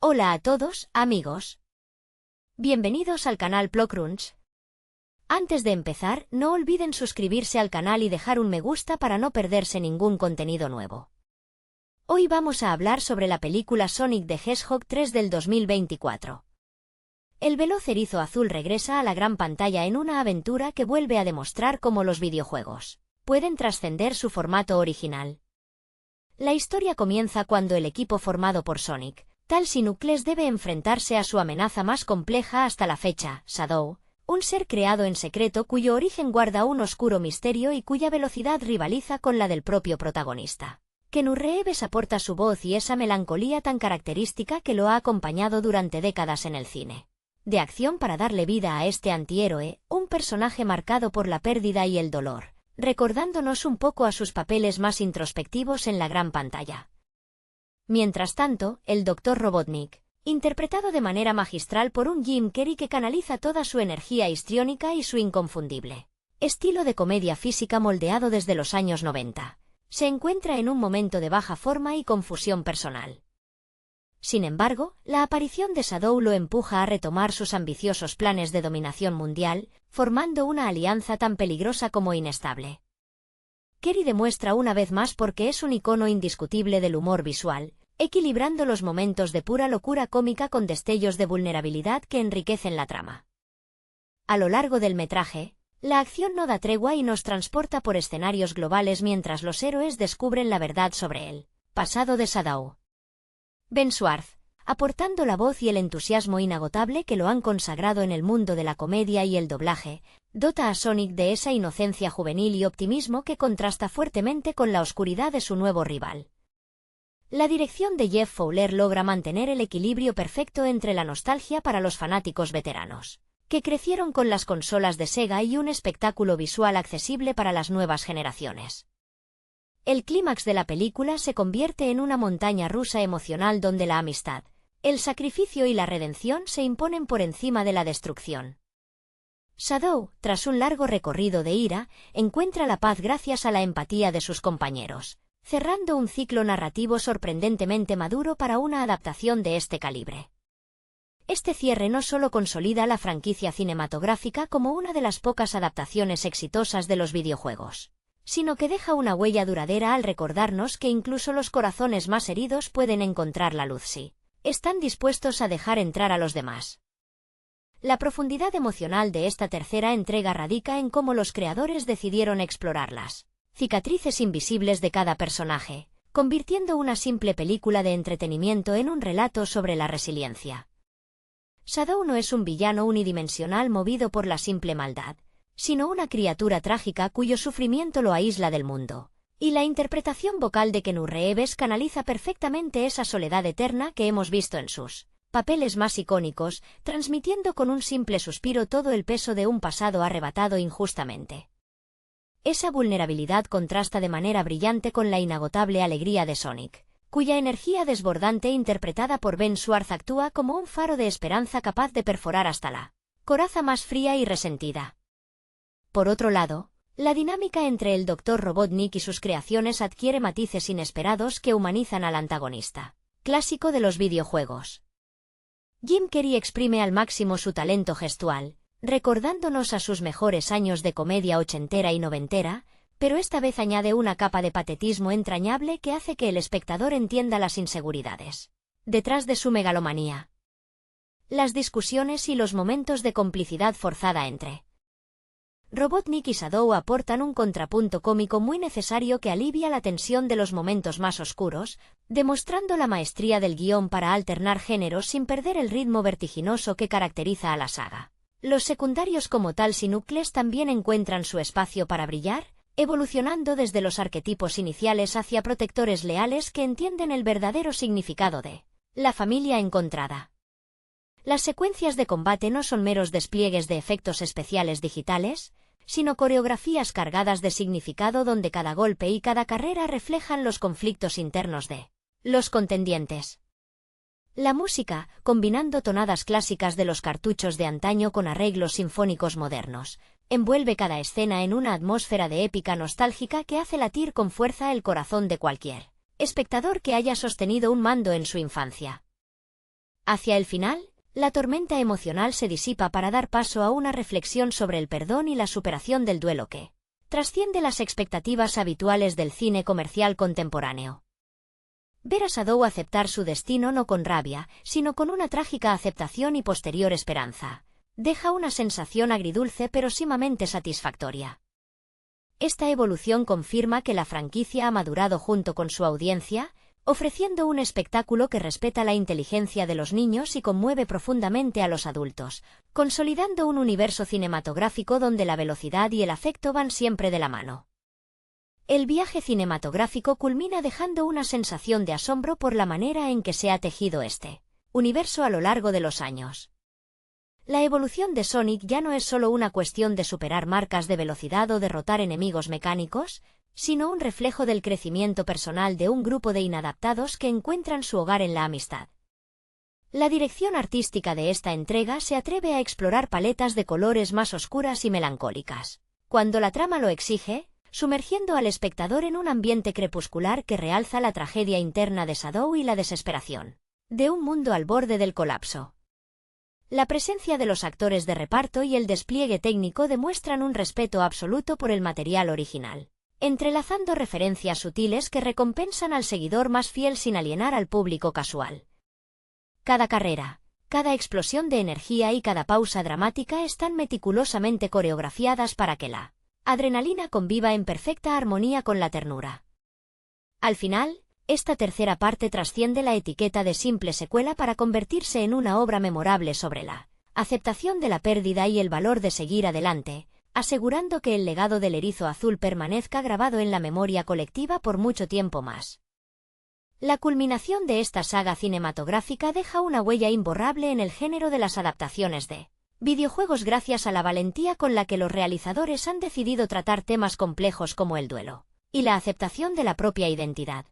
Hola a todos, amigos. Bienvenidos al canal PloCrunch. Antes de empezar, no olviden suscribirse al canal y dejar un me gusta para no perderse ningún contenido nuevo. Hoy vamos a hablar sobre la película Sonic the Hedgehog 3 del 2024. El veloz erizo azul regresa a la gran pantalla en una aventura que vuelve a demostrar cómo los videojuegos pueden trascender su formato original. La historia comienza cuando el equipo formado por Sonic, Tails y Knuckles debe enfrentarse a su amenaza más compleja hasta la fecha, Shadow, un ser creado en secreto cuyo origen guarda un oscuro misterio y cuya velocidad rivaliza con la del propio protagonista. Keanu Reeves aporta su voz y esa melancolía tan característica que lo ha acompañado durante décadas en el cine de acción para darle vida a este antihéroe, un personaje marcado por la pérdida y el dolor, recordándonos un poco a sus papeles más introspectivos en la gran pantalla. Mientras tanto, el Dr. Robotnik, interpretado de manera magistral por un Jim Carrey que canaliza toda su energía histriónica y su inconfundible estilo de comedia física moldeado desde los años 90, se encuentra en un momento de baja forma y confusión personal. Sin embargo, la aparición de Shadow lo empuja a retomar sus ambiciosos planes de dominación mundial, formando una alianza tan peligrosa como inestable. Carrey demuestra una vez más por qué es un icono indiscutible del humor visual, equilibrando los momentos de pura locura cómica con destellos de vulnerabilidad que enriquecen la trama. A lo largo del metraje, la acción no da tregua y nos transporta por escenarios globales mientras los héroes descubren la verdad sobre el pasado de Shadow. Ben Schwartz, aportando la voz y el entusiasmo inagotable que lo han consagrado en el mundo de la comedia y el doblaje, dota a Sonic de esa inocencia juvenil y optimismo que contrasta fuertemente con la oscuridad de su nuevo rival. La dirección de Jeff Fowler logra mantener el equilibrio perfecto entre la nostalgia para los fanáticos veteranos, que crecieron con las consolas de Sega, y un espectáculo visual accesible para las nuevas generaciones. El clímax de la película se convierte en una montaña rusa emocional donde la amistad, el sacrificio y la redención se imponen por encima de la destrucción. Shadow, tras un largo recorrido de ira, encuentra la paz gracias a la empatía de sus compañeros, cerrando un ciclo narrativo sorprendentemente maduro para una adaptación de este calibre. Este cierre no solo consolida la franquicia cinematográfica como una de las pocas adaptaciones exitosas de los videojuegos, sino que deja una huella duradera al recordarnos que incluso los corazones más heridos pueden encontrar la luz si están dispuestos a dejar entrar a los demás. La profundidad emocional de esta tercera entrega radica en cómo los creadores decidieron explorar las cicatrices invisibles de cada personaje, convirtiendo una simple película de entretenimiento en un relato sobre la resiliencia. Shadow no es un villano unidimensional movido por la simple maldad, sino una criatura trágica cuyo sufrimiento lo aísla del mundo, y la interpretación vocal de Keanu Reeves canaliza perfectamente esa soledad eterna que hemos visto en sus papeles más icónicos, transmitiendo con un simple suspiro todo el peso de un pasado arrebatado injustamente. Esa vulnerabilidad contrasta de manera brillante con la inagotable alegría de Sonic, cuya energía desbordante interpretada por Ben Schwartz actúa como un faro de esperanza capaz de perforar hasta la coraza más fría y resentida. Por otro lado, la dinámica entre el Dr. Robotnik y sus creaciones adquiere matices inesperados que humanizan al antagonista clásico de los videojuegos. Jim Carrey exprime al máximo su talento gestual, recordándonos a sus mejores años de comedia ochentera y noventera, pero esta vez añade una capa de patetismo entrañable que hace que el espectador entienda las inseguridades detrás de su megalomanía. Las discusiones y los momentos de complicidad forzada entre Robotnik y Shadow aportan un contrapunto cómico muy necesario que alivia la tensión de los momentos más oscuros, demostrando la maestría del guión para alternar géneros sin perder el ritmo vertiginoso que caracteriza a la saga. Los secundarios como Tails y Knuckles también encuentran su espacio para brillar, evolucionando desde los arquetipos iniciales hacia protectores leales que entienden el verdadero significado de la familia encontrada. Las secuencias de combate no son meros despliegues de efectos especiales digitales, sino coreografías cargadas de significado donde cada golpe y cada carrera reflejan los conflictos internos de los contendientes. La música, combinando tonadas clásicas de los cartuchos de antaño con arreglos sinfónicos modernos, envuelve cada escena en una atmósfera de épica nostálgica que hace latir con fuerza el corazón de cualquier espectador que haya sostenido un mando en su infancia. Hacia el final, la tormenta emocional se disipa para dar paso a una reflexión sobre el perdón y la superación del duelo que trasciende las expectativas habituales del cine comercial contemporáneo. Ver a Sadow aceptar su destino no con rabia, sino con una trágica aceptación y posterior esperanza, deja una sensación agridulce pero sumamente satisfactoria. Esta evolución confirma que la franquicia ha madurado junto con su audiencia, ofreciendo un espectáculo que respeta la inteligencia de los niños y conmueve profundamente a los adultos, consolidando un universo cinematográfico donde la velocidad y el afecto van siempre de la mano. El viaje cinematográfico culmina dejando una sensación de asombro por la manera en que se ha tejido este universo a lo largo de los años. La evolución de Sonic ya no es solo una cuestión de superar marcas de velocidad o derrotar enemigos mecánicos, sino un reflejo del crecimiento personal de un grupo de inadaptados que encuentran su hogar en la amistad. La dirección artística de esta entrega se atreve a explorar paletas de colores más oscuras y melancólicas, cuando la trama lo exige, sumergiendo al espectador en un ambiente crepuscular que realza la tragedia interna de Sadow y la desesperación de un mundo al borde del colapso. La presencia de los actores de reparto y el despliegue técnico demuestran un respeto absoluto por el material original, entrelazando referencias sutiles que recompensan al seguidor más fiel sin alienar al público casual. Cada carrera, cada explosión de energía y cada pausa dramática están meticulosamente coreografiadas para que la adrenalina conviva en perfecta armonía con la ternura. Al final, esta tercera parte trasciende la etiqueta de simple secuela para convertirse en una obra memorable sobre la aceptación de la pérdida y el valor de seguir adelante, asegurando que el legado del erizo azul permanezca grabado en la memoria colectiva por mucho tiempo más. La culminación de esta saga cinematográfica deja una huella imborrable en el género de las adaptaciones de videojuegos gracias a la valentía con la que los realizadores han decidido tratar temas complejos como el duelo y la aceptación de la propia identidad.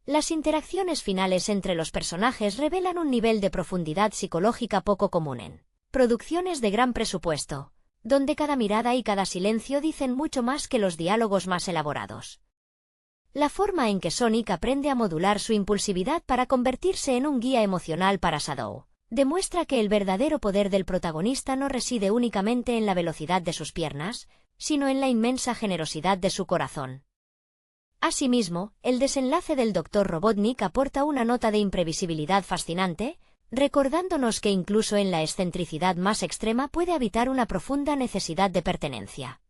Las interacciones finales entre los personajes revelan un nivel de profundidad psicológica poco común en producciones de gran presupuesto, donde cada mirada y cada silencio dicen mucho más que los diálogos más elaborados. La forma en que Sonic aprende a modular su impulsividad para convertirse en un guía emocional para Sadow demuestra que el verdadero poder del protagonista no reside únicamente en la velocidad de sus piernas, sino en la inmensa generosidad de su corazón. Asimismo, el desenlace del Dr. Robotnik aporta una nota de imprevisibilidad fascinante, recordándonos que incluso en la excentricidad más extrema puede habitar una profunda necesidad de pertenencia.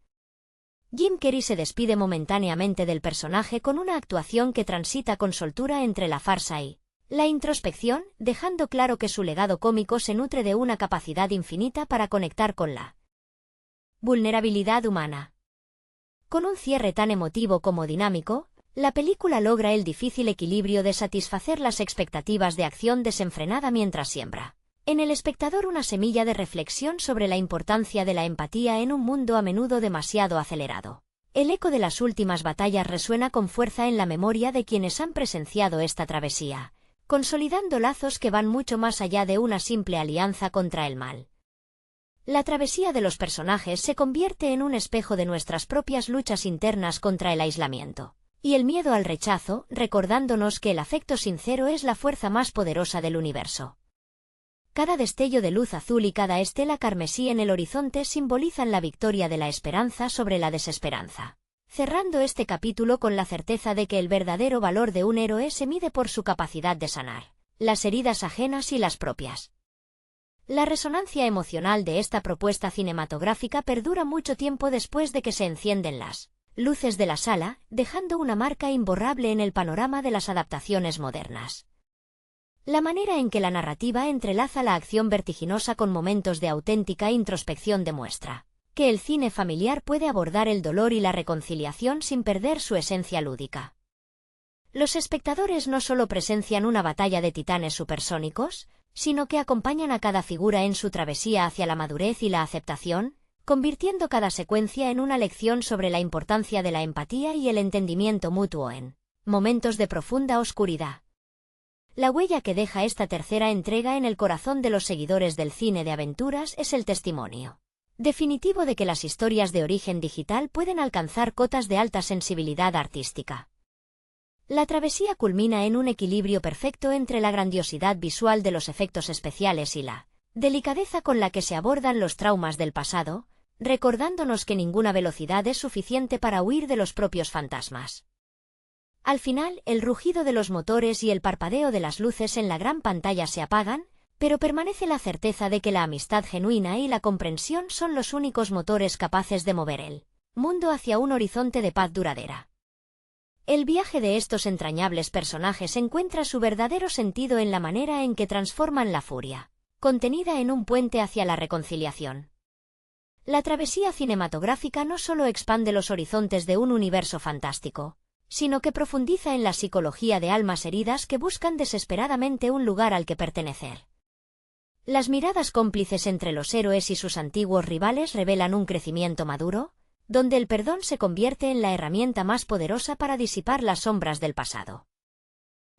Jim Carrey se despide momentáneamente del personaje con una actuación que transita con soltura entre la farsa y la introspección, dejando claro que su legado cómico se nutre de una capacidad infinita para conectar con la vulnerabilidad humana. Con un cierre tan emotivo como dinámico, la película logra el difícil equilibrio de satisfacer las expectativas de acción desenfrenada mientras siembra en el espectador una semilla de reflexión sobre la importancia de la empatía en un mundo a menudo demasiado acelerado. El eco de las últimas batallas resuena con fuerza en la memoria de quienes han presenciado esta travesía, consolidando lazos que van mucho más allá de una simple alianza contra el mal. La travesía de los personajes se convierte en un espejo de nuestras propias luchas internas contra el aislamiento y el miedo al rechazo, recordándonos que el afecto sincero es la fuerza más poderosa del universo. Cada destello de luz azul y cada estela carmesí en el horizonte simbolizan la victoria de la esperanza sobre la desesperanza, cerrando este capítulo con la certeza de que el verdadero valor de un héroe se mide por su capacidad de sanar las heridas ajenas y las propias. La resonancia emocional de esta propuesta cinematográfica perdura mucho tiempo después de que se encienden las luces de la sala, dejando una marca imborrable en el panorama de las adaptaciones modernas. La manera en que la narrativa entrelaza la acción vertiginosa con momentos de auténtica introspección demuestra que el cine familiar puede abordar el dolor y la reconciliación sin perder su esencia lúdica. Los espectadores no solo presencian una batalla de titanes supersónicos, sino que acompañan a cada figura en su travesía hacia la madurez y la aceptación, convirtiendo cada secuencia en una lección sobre la importancia de la empatía y el entendimiento mutuo en momentos de profunda oscuridad. La huella que deja esta tercera entrega en el corazón de los seguidores del cine de aventuras es el testimonio definitivo de que las historias de origen digital pueden alcanzar cotas de alta sensibilidad artística. La travesía culmina en un equilibrio perfecto entre la grandiosidad visual de los efectos especiales y la delicadeza con la que se abordan los traumas del pasado, recordándonos que ninguna velocidad es suficiente para huir de los propios fantasmas. Al final, el rugido de los motores y el parpadeo de las luces en la gran pantalla se apagan, pero permanece la certeza de que la amistad genuina y la comprensión son los únicos motores capaces de mover el mundo hacia un horizonte de paz duradera. El viaje de estos entrañables personajes encuentra su verdadero sentido en la manera en que transforman la furia contenida en un puente hacia la reconciliación. La travesía cinematográfica no solo expande los horizontes de un universo fantástico, sino que profundiza en la psicología de almas heridas que buscan desesperadamente un lugar al que pertenecer. Las miradas cómplices entre los héroes y sus antiguos rivales revelan un crecimiento maduro, donde el perdón se convierte en la herramienta más poderosa para disipar las sombras del pasado.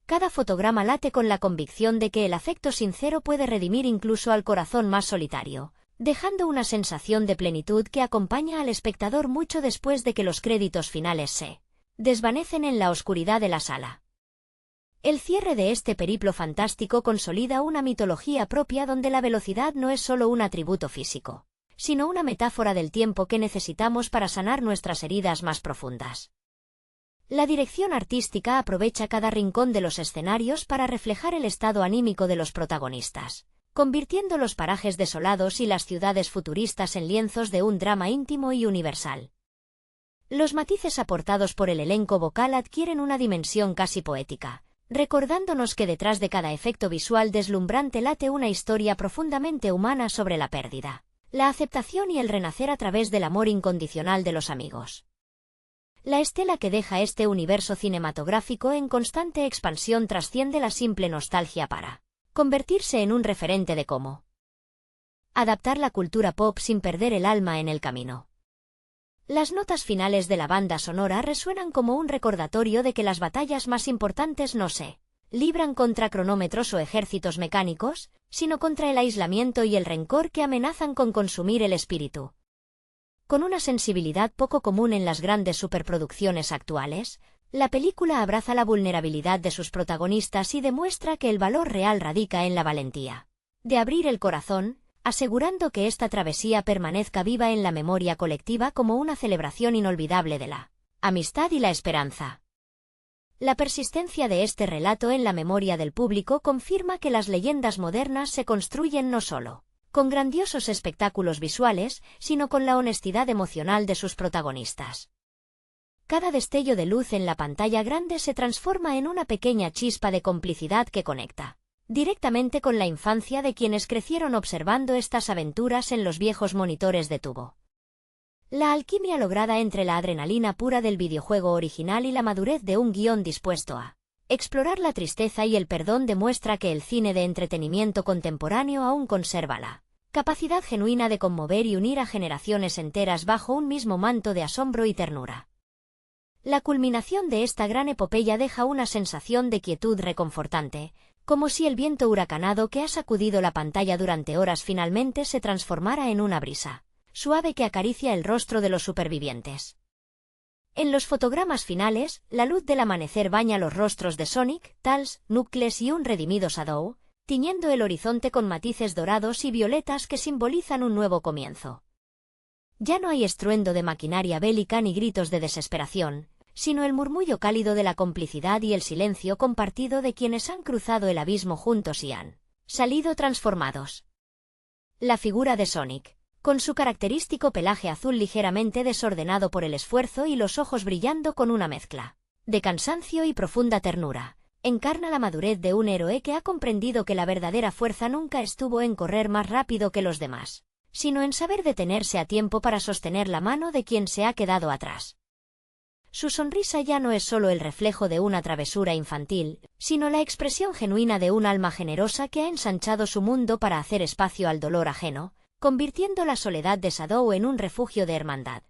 Cada fotograma late con la convicción de que el afecto sincero puede redimir incluso al corazón más solitario, dejando una sensación de plenitud que acompaña al espectador mucho después de que los créditos finales se desvanecen en la oscuridad de la sala. El cierre de este periplo fantástico consolida una mitología propia donde la velocidad no es solo un atributo físico, sino una metáfora del tiempo que necesitamos para sanar nuestras heridas más profundas. La dirección artística aprovecha cada rincón de los escenarios para reflejar el estado anímico de los protagonistas, convirtiendo los parajes desolados y las ciudades futuristas en lienzos de un drama íntimo y universal. Los matices aportados por el elenco vocal adquieren una dimensión casi poética, recordándonos que detrás de cada efecto visual deslumbrante late una historia profundamente humana sobre la pérdida, la aceptación y el renacer a través del amor incondicional de los amigos. La estela que deja este universo cinematográfico en constante expansión trasciende la simple nostalgia para convertirse en un referente de cómo adaptar la cultura pop sin perder el alma en el camino. Las notas finales de la banda sonora resuenan como un recordatorio de que las batallas más importantes no se libran contra cronómetros o ejércitos mecánicos, sino contra el aislamiento y el rencor que amenazan con consumir el espíritu. Con una sensibilidad poco común en las grandes superproducciones actuales, la película abraza la vulnerabilidad de sus protagonistas y demuestra que el valor real radica en la valentía de abrir el corazón, asegurando que esta travesía permanezca viva en la memoria colectiva como una celebración inolvidable de la amistad y la esperanza. La persistencia de este relato en la memoria del público confirma que las leyendas modernas se construyen no solo con grandiosos espectáculos visuales, sino con la honestidad emocional de sus protagonistas. Cada destello de luz en la pantalla grande se transforma en una pequeña chispa de complicidad que conecta directamente con la infancia de quienes crecieron observando estas aventuras en los viejos monitores de tubo. La alquimia lograda entre la adrenalina pura del videojuego original y la madurez de un guión dispuesto a explorar la tristeza y el perdón demuestra que el cine de entretenimiento contemporáneo aún conserva la capacidad genuina de conmover y unir a generaciones enteras bajo un mismo manto de asombro y ternura. La culminación de esta gran epopeya deja una sensación de quietud reconfortante, como si el viento huracanado que ha sacudido la pantalla durante horas finalmente se transformara en una brisa suave que acaricia el rostro de los supervivientes. En los fotogramas finales, la luz del amanecer baña los rostros de Sonic, Tails, Knuckles y un redimido Shadow, tiñendo el horizonte con matices dorados y violetas que simbolizan un nuevo comienzo. Ya no hay estruendo de maquinaria bélica ni gritos de desesperación, sino el murmullo cálido de la complicidad y el silencio compartido de quienes han cruzado el abismo juntos y han salido transformados. La figura de Sonic, con su característico pelaje azul ligeramente desordenado por el esfuerzo y los ojos brillando con una mezcla de cansancio y profunda ternura, encarna la madurez de un héroe que ha comprendido que la verdadera fuerza nunca estuvo en correr más rápido que los demás, sino en saber detenerse a tiempo para sostener la mano de quien se ha quedado atrás. Su sonrisa ya no es solo el reflejo de una travesura infantil, sino la expresión genuina de un alma generosa que ha ensanchado su mundo para hacer espacio al dolor ajeno, convirtiendo la soledad de Shadow en un refugio de hermandad.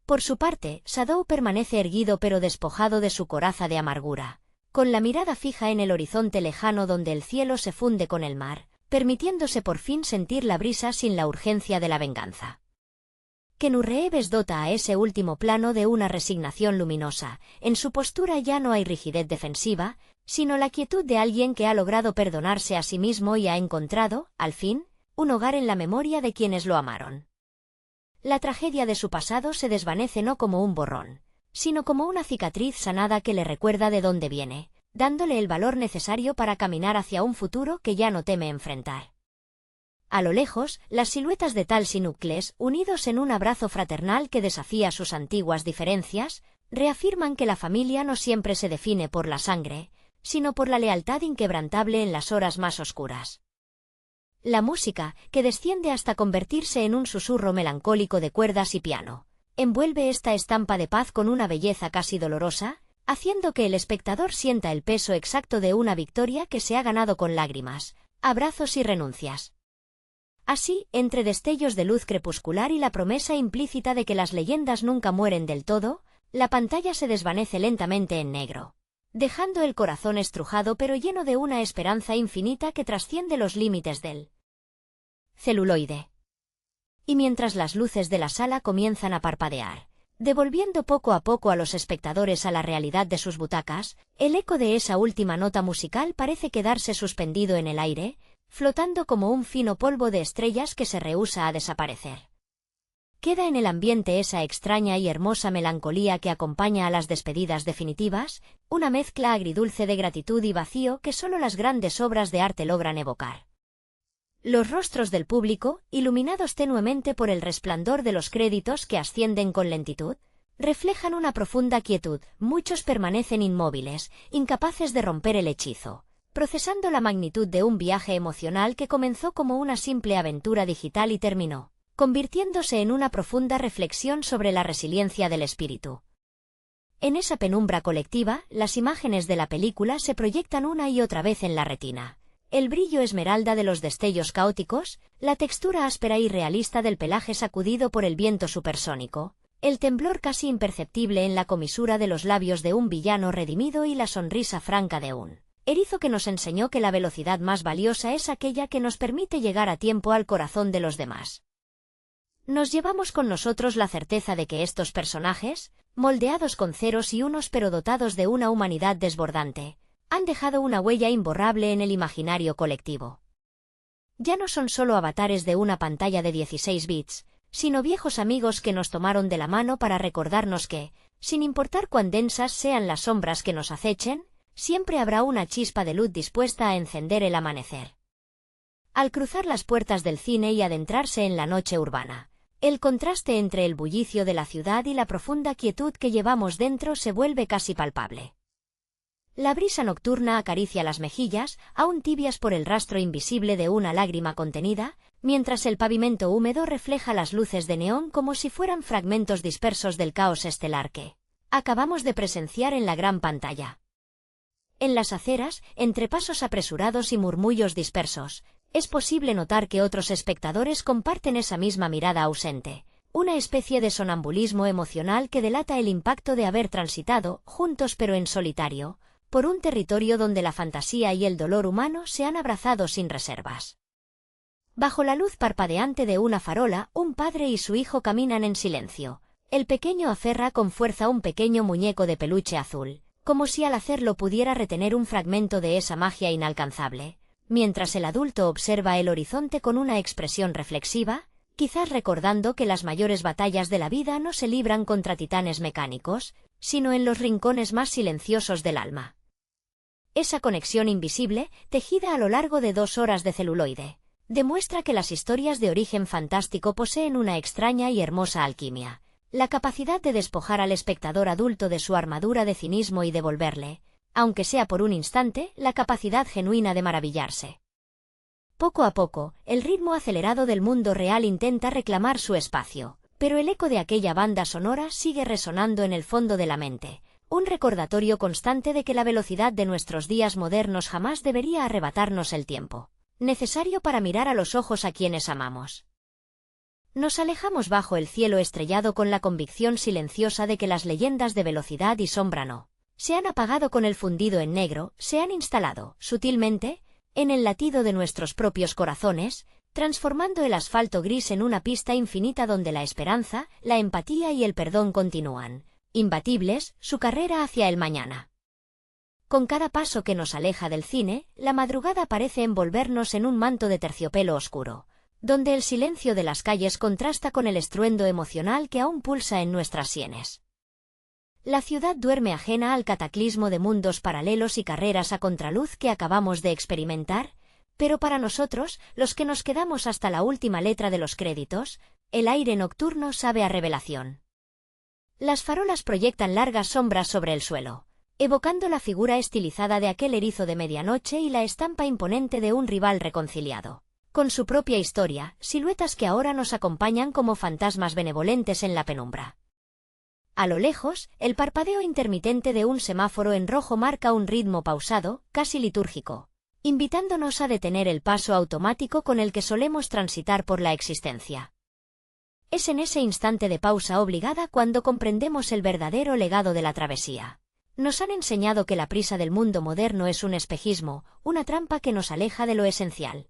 Por su parte, Shadow permanece erguido pero despojado de su coraza de amargura, con la mirada fija en el horizonte lejano donde el cielo se funde con el mar, permitiéndose por fin sentir la brisa sin la urgencia de la venganza. Keanu Reeves dota a ese último plano de una resignación luminosa. En su postura ya no hay rigidez defensiva, sino la quietud de alguien que ha logrado perdonarse a sí mismo y ha encontrado, al fin, un hogar en la memoria de quienes lo amaron. La tragedia de su pasado se desvanece no como un borrón, sino como una cicatriz sanada que le recuerda de dónde viene, dándole el valor necesario para caminar hacia un futuro que ya no teme enfrentar. A lo lejos, las siluetas de Tals y Knuckles, unidos en un abrazo fraternal que desafía sus antiguas diferencias, reafirman que la familia no siempre se define por la sangre, sino por la lealtad inquebrantable en las horas más oscuras. La música, que desciende hasta convertirse en un susurro melancólico de cuerdas y piano, envuelve esta estampa de paz con una belleza casi dolorosa, haciendo que el espectador sienta el peso exacto de una victoria que se ha ganado con lágrimas, abrazos y renuncias. Así, entre destellos de luz crepuscular y la promesa implícita de que las leyendas nunca mueren del todo, la pantalla se desvanece lentamente en negro, dejando el corazón estrujado pero lleno de una esperanza infinita que trasciende los límites del celuloide. Y mientras las luces de la sala comienzan a parpadear, devolviendo poco a poco a los espectadores a la realidad de sus butacas, el eco de esa última nota musical parece quedarse suspendido en el aire, flotando como un fino polvo de estrellas que se rehúsa a desaparecer. Queda en el ambiente esa extraña y hermosa melancolía que acompaña a las despedidas definitivas, una mezcla agridulce de gratitud y vacío que solo las grandes obras de arte logran evocar. Los rostros del público, iluminados tenuemente por el resplandor de los créditos que ascienden con lentitud, reflejan una profunda quietud. Muchos permanecen inmóviles, incapaces de romper el hechizo, procesando la magnitud de un viaje emocional que comenzó como una simple aventura digital y terminó convirtiéndose en una profunda reflexión sobre la resiliencia del espíritu. En esa penumbra colectiva, las imágenes de la película se proyectan una y otra vez en la retina. El brillo esmeralda de los destellos caóticos, la textura áspera y realista del pelaje sacudido por el viento supersónico, el temblor casi imperceptible en la comisura de los labios de un villano redimido y la sonrisa franca de un erizo que nos enseñó que la velocidad más valiosa es aquella que nos permite llegar a tiempo al corazón de los demás. Nos llevamos con nosotros la certeza de que estos personajes, moldeados con ceros y unos pero dotados de una humanidad desbordante, han dejado una huella imborrable en el imaginario colectivo. Ya no son solo avatares de una pantalla de 16 bits, sino viejos amigos que nos tomaron de la mano para recordarnos que, sin importar cuán densas sean las sombras que nos acechen, siempre habrá una chispa de luz dispuesta a encender el amanecer. Al cruzar las puertas del cine y adentrarse en la noche urbana, el contraste entre el bullicio de la ciudad y la profunda quietud que llevamos dentro se vuelve casi palpable. La brisa nocturna acaricia las mejillas, aún tibias por el rastro invisible de una lágrima contenida, mientras el pavimento húmedo refleja las luces de neón como si fueran fragmentos dispersos del caos estelar que acabamos de presenciar en la gran pantalla. En las aceras, entre pasos apresurados y murmullos dispersos, es posible notar que otros espectadores comparten esa misma mirada ausente, una especie de sonambulismo emocional que delata el impacto de haber transitado, juntos pero en solitario, por un territorio donde la fantasía y el dolor humano se han abrazado sin reservas. Bajo la luz parpadeante de una farola, un padre y su hijo caminan en silencio. El pequeño aferra con fuerza un pequeño muñeco de peluche azul, como si al hacerlo pudiera retener un fragmento de esa magia inalcanzable, mientras el adulto observa el horizonte con una expresión reflexiva, quizás recordando que las mayores batallas de la vida no se libran contra titanes mecánicos, sino en los rincones más silenciosos del alma. Esa conexión invisible, tejida a lo largo de 2 horas de celuloide, demuestra que las historias de origen fantástico poseen una extraña y hermosa alquimia, la capacidad de despojar al espectador adulto de su armadura de cinismo y devolverle, aunque sea por un instante, la capacidad genuina de maravillarse. Poco a poco, el ritmo acelerado del mundo real intenta reclamar su espacio, pero el eco de aquella banda sonora sigue resonando en el fondo de la mente, un recordatorio constante de que la velocidad de nuestros días modernos jamás debería arrebatarnos el tiempo necesario para mirar a los ojos a quienes amamos. Nos alejamos bajo el cielo estrellado con la convicción silenciosa de que las leyendas de velocidad y sombra no se han apagado con el fundido en negro, se han instalado, sutilmente, en el latido de nuestros propios corazones, transformando el asfalto gris en una pista infinita donde la esperanza, la empatía y el perdón continúan, imbatibles, su carrera hacia el mañana. Con cada paso que nos aleja del cine, la madrugada parece envolvernos en un manto de terciopelo oscuro, donde el silencio de las calles contrasta con el estruendo emocional que aún pulsa en nuestras sienes. La ciudad duerme ajena al cataclismo de mundos paralelos y carreras a contraluz que acabamos de experimentar, pero para nosotros, los que nos quedamos hasta la última letra de los créditos, el aire nocturno sabe a revelación. Las farolas proyectan largas sombras sobre el suelo, evocando la figura estilizada de aquel erizo de medianoche y la estampa imponente de un rival reconciliado, con su propia historia, siluetas que ahora nos acompañan como fantasmas benevolentes en la penumbra. A lo lejos, el parpadeo intermitente de un semáforo en rojo marca un ritmo pausado, casi litúrgico, invitándonos a detener el paso automático con el que solemos transitar por la existencia. Es en ese instante de pausa obligada cuando comprendemos el verdadero legado de la travesía. Nos han enseñado que la prisa del mundo moderno es un espejismo, una trampa que nos aleja de lo esencial.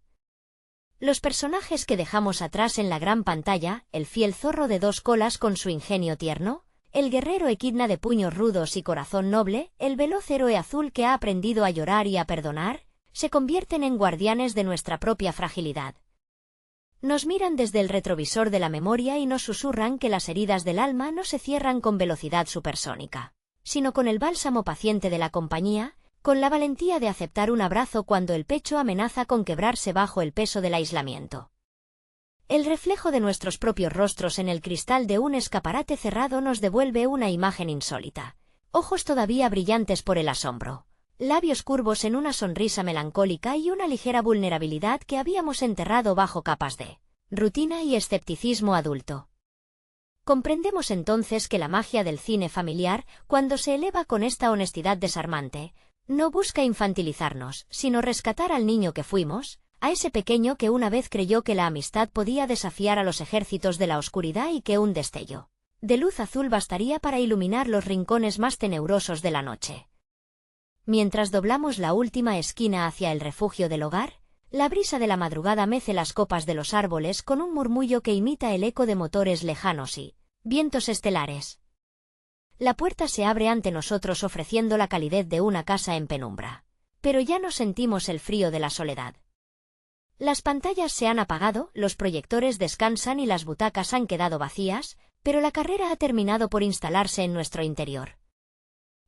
Los personajes que dejamos atrás en la gran pantalla, el fiel zorro de dos colas con su ingenio tierno, el guerrero equidna de puños rudos y corazón noble, el veloz héroe azul que ha aprendido a llorar y a perdonar, se convierten en guardianes de nuestra propia fragilidad. Nos miran desde el retrovisor de la memoria y nos susurran que las heridas del alma no se cierran con velocidad supersónica, sino con el bálsamo paciente de la compañía, con la valentía de aceptar un abrazo cuando el pecho amenaza con quebrarse bajo el peso del aislamiento. El reflejo de nuestros propios rostros en el cristal de un escaparate cerrado nos devuelve una imagen insólita. Ojos todavía brillantes por el asombro, labios curvos en una sonrisa melancólica y una ligera vulnerabilidad que habíamos enterrado bajo capas de rutina y escepticismo adulto. Comprendemos entonces que la magia del cine familiar, cuando se eleva con esta honestidad desarmante, no busca infantilizarnos, sino rescatar al niño que fuimos, a ese pequeño que una vez creyó que la amistad podía desafiar a los ejércitos de la oscuridad y que un destello de luz azul bastaría para iluminar los rincones más tenebrosos de la noche. Mientras doblamos la última esquina hacia el refugio del hogar, la brisa de la madrugada mece las copas de los árboles con un murmullo que imita el eco de motores lejanos y vientos estelares. La puerta se abre ante nosotros ofreciendo la calidez de una casa en penumbra, pero ya no sentimos el frío de la soledad. Las pantallas se han apagado, los proyectores descansan y las butacas han quedado vacías, pero la carrera ha terminado por instalarse en nuestro interior.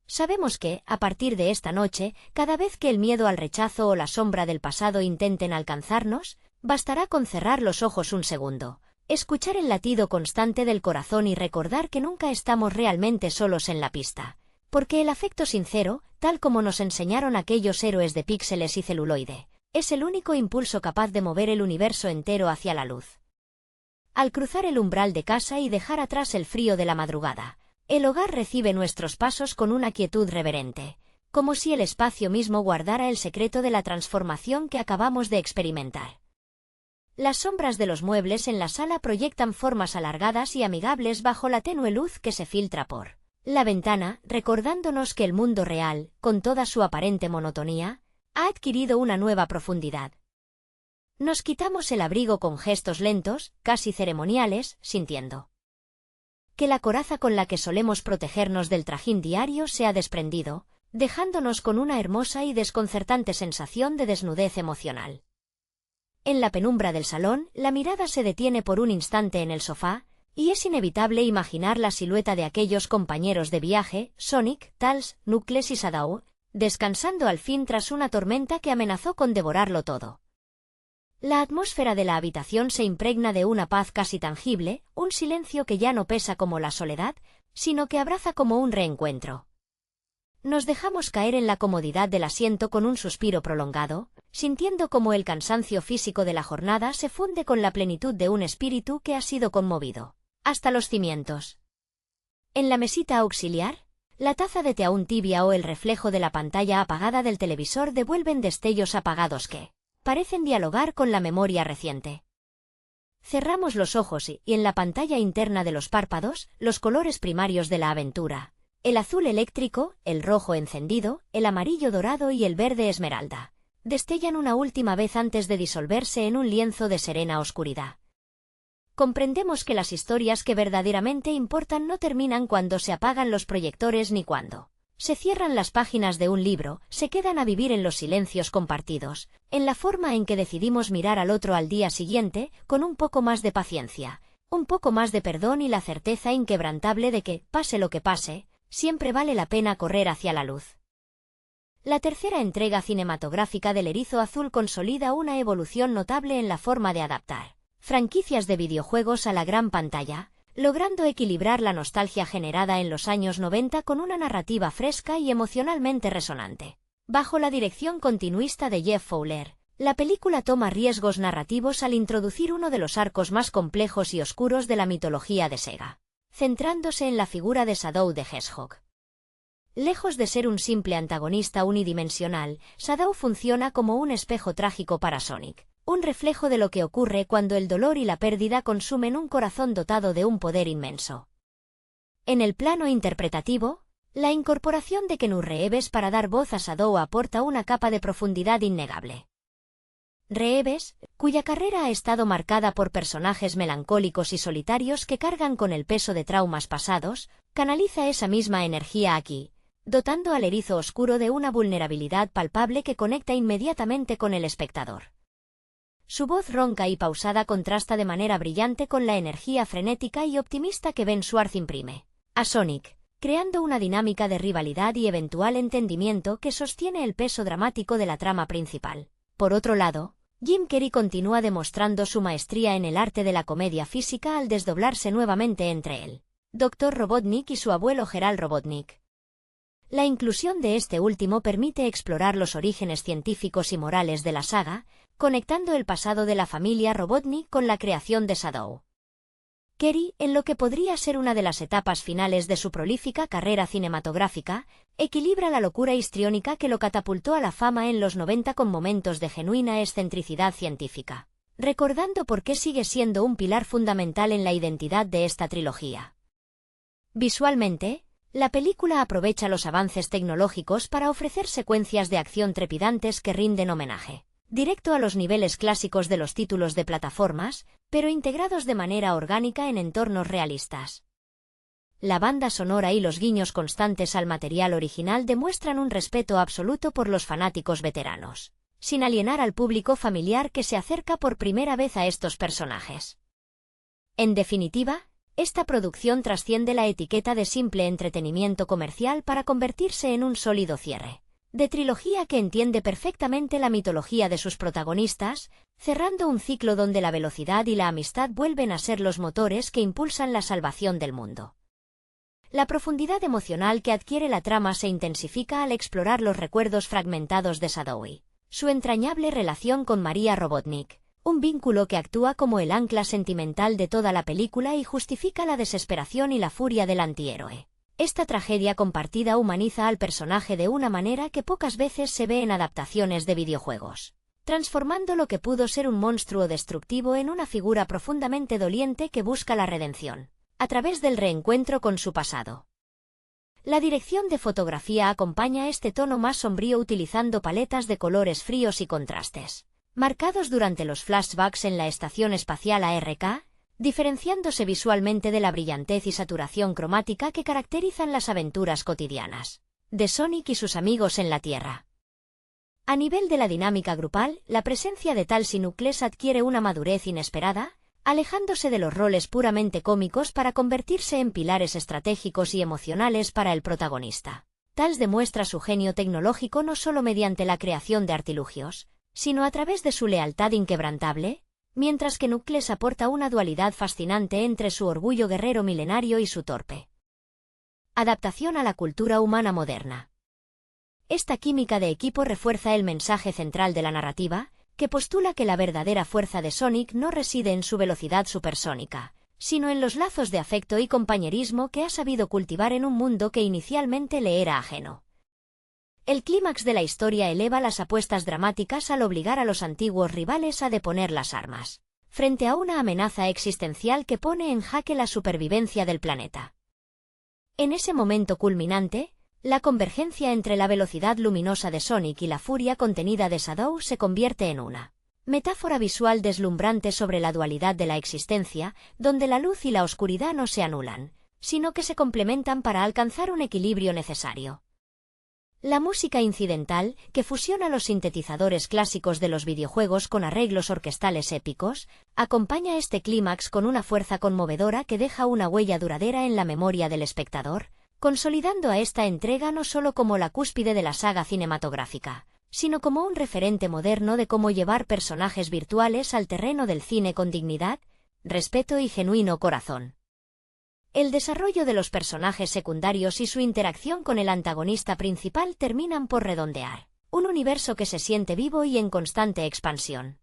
Sabemos que, a partir de esta noche, cada vez que el miedo al rechazo o la sombra del pasado intenten alcanzarnos, bastará con cerrar los ojos un segundo, escuchar el latido constante del corazón y recordar que nunca estamos realmente solos en la pista, porque el afecto sincero, tal como nos enseñaron aquellos héroes de píxeles y celuloide, es el único impulso capaz de mover el universo entero hacia la luz. Al cruzar el umbral de casa y dejar atrás el frío de la madrugada, el hogar recibe nuestros pasos con una quietud reverente, como si el espacio mismo guardara el secreto de la transformación que acabamos de experimentar. Las sombras de los muebles en la sala proyectan formas alargadas y amigables bajo la tenue luz que se filtra por la ventana, recordándonos que el mundo real, con toda su aparente monotonía, ha adquirido una nueva profundidad. Nos quitamos el abrigo con gestos lentos, casi ceremoniales, sintiendo que la coraza con la que solemos protegernos del trajín diario se ha desprendido, dejándonos con una hermosa y desconcertante sensación de desnudez emocional. En la penumbra del salón, la mirada se detiene por un instante en el sofá, y es inevitable imaginar la silueta de aquellos compañeros de viaje, Sonic, Tails, Knuckles y Shadow, descansando al fin tras una tormenta que amenazó con devorarlo todo. La atmósfera de la habitación se impregna de una paz casi tangible, un silencio que ya no pesa como la soledad, sino que abraza como un reencuentro. Nos dejamos caer en la comodidad del asiento con un suspiro prolongado, sintiendo como el cansancio físico de la jornada se funde con la plenitud de un espíritu que ha sido conmovido hasta los cimientos. En la mesita auxiliar, la taza de té aún tibia o el reflejo de la pantalla apagada del televisor devuelven destellos apagados que parecen dialogar con la memoria reciente. Cerramos los ojos y en la pantalla interna de los párpados, los colores primarios de la aventura: el azul eléctrico, el rojo encendido, el amarillo dorado y el verde esmeralda, destellan una última vez antes de disolverse en un lienzo de serena oscuridad. Comprendemos que las historias que verdaderamente importan no terminan cuando se apagan los proyectores ni cuando se cierran las páginas de un libro, se quedan a vivir en los silencios compartidos, en la forma en que decidimos mirar al otro al día siguiente, con un poco más de paciencia, un poco más de perdón y la certeza inquebrantable de que, pase lo que pase, siempre vale la pena correr hacia la luz. La tercera entrega cinematográfica del Erizo Azul consolida una evolución notable en la forma de adaptar franquicias de videojuegos a la gran pantalla, logrando equilibrar la nostalgia generada en los años 90 con una narrativa fresca y emocionalmente resonante. Bajo la dirección continuista de Jeff Fowler, la película toma riesgos narrativos al introducir uno de los arcos más complejos y oscuros de la mitología de Sega, centrándose en la figura de Shadow the Hedgehog. Lejos de ser un simple antagonista unidimensional, Shadow funciona como un espejo trágico para Sonic, un reflejo de lo que ocurre cuando el dolor y la pérdida consumen un corazón dotado de un poder inmenso. En el plano interpretativo, la incorporación de Keanu Reeves para dar voz a Shadow aporta una capa de profundidad innegable. Reeves, cuya carrera ha estado marcada por personajes melancólicos y solitarios que cargan con el peso de traumas pasados, canaliza esa misma energía aquí, dotando al erizo oscuro de una vulnerabilidad palpable que conecta inmediatamente con el espectador. Su voz ronca y pausada contrasta de manera brillante con la energía frenética y optimista que Ben Schwartz imprime a Sonic, creando una dinámica de rivalidad y eventual entendimiento que sostiene el peso dramático de la trama principal. Por otro lado, Jim Carrey continúa demostrando su maestría en el arte de la comedia física al desdoblarse nuevamente entre el Dr. Robotnik y su abuelo Gerald Robotnik. La inclusión de este último permite explorar los orígenes científicos y morales de la saga, conectando el pasado de la familia Robotnik con la creación de Shadow. Carrey, en lo que podría ser una de las etapas finales de su prolífica carrera cinematográfica, equilibra la locura histriónica que lo catapultó a la fama en los 90 con momentos de genuina excentricidad científica, recordando por qué sigue siendo un pilar fundamental en la identidad de esta trilogía. Visualmente, la película aprovecha los avances tecnológicos para ofrecer secuencias de acción trepidantes que rinden homenaje directo a los niveles clásicos de los títulos de plataformas, pero integrados de manera orgánica en entornos realistas. La banda sonora y los guiños constantes al material original demuestran un respeto absoluto por los fanáticos veteranos, sin alienar al público familiar que se acerca por primera vez a estos personajes. En definitiva, esta producción trasciende la etiqueta de simple entretenimiento comercial para convertirse en un sólido cierre de trilogía que entiende perfectamente la mitología de sus protagonistas, cerrando un ciclo donde la velocidad y la amistad vuelven a ser los motores que impulsan la salvación del mundo. La profundidad emocional que adquiere la trama se intensifica al explorar los recuerdos fragmentados de Shadow y su entrañable relación con María Robotnik, un vínculo que actúa como el ancla sentimental de toda la película y justifica la desesperación y la furia del antihéroe. Esta tragedia compartida humaniza al personaje de una manera que pocas veces se ve en adaptaciones de videojuegos, transformando lo que pudo ser un monstruo destructivo en una figura profundamente doliente que busca la redención, a través del reencuentro con su pasado. La dirección de fotografía acompaña este tono más sombrío utilizando paletas de colores fríos y contrastes, marcados durante los flashbacks en la estación espacial ARK, diferenciándose visualmente de la brillantez y saturación cromática que caracterizan las aventuras cotidianas de Sonic y sus amigos en la Tierra. A nivel de la dinámica grupal, la presencia de Tails y Knuckles adquiere una madurez inesperada, alejándose de los roles puramente cómicos para convertirse en pilares estratégicos y emocionales para el protagonista. Tails demuestra su genio tecnológico no solo mediante la creación de artilugios, sino a través de su lealtad inquebrantable, mientras que Knuckles aporta una dualidad fascinante entre su orgullo guerrero milenario y su torpe adaptación a la cultura humana moderna. Esta química de equipo refuerza el mensaje central de la narrativa, que postula que la verdadera fuerza de Sonic no reside en su velocidad supersónica, sino en los lazos de afecto y compañerismo que ha sabido cultivar en un mundo que inicialmente le era ajeno. El clímax de la historia eleva las apuestas dramáticas al obligar a los antiguos rivales a deponer las armas, frente a una amenaza existencial que pone en jaque la supervivencia del planeta. En ese momento culminante, La convergencia entre la velocidad luminosa de Sonic y la furia contenida de Shadow se convierte en una metáfora visual deslumbrante sobre la dualidad de la existencia, donde la luz y la oscuridad no se anulan, sino que se complementan para alcanzar un equilibrio necesario. La música incidental, que fusiona los sintetizadores clásicos de los videojuegos con arreglos orquestales épicos, acompaña este clímax con una fuerza conmovedora que deja una huella duradera en la memoria del espectador, consolidando a esta entrega no solo como la cúspide de la saga cinematográfica, sino como un referente moderno de cómo llevar personajes virtuales al terreno del cine con dignidad, respeto y genuino corazón. El desarrollo de los personajes secundarios y su interacción con el antagonista principal terminan por redondear un universo que se siente vivo y en constante expansión.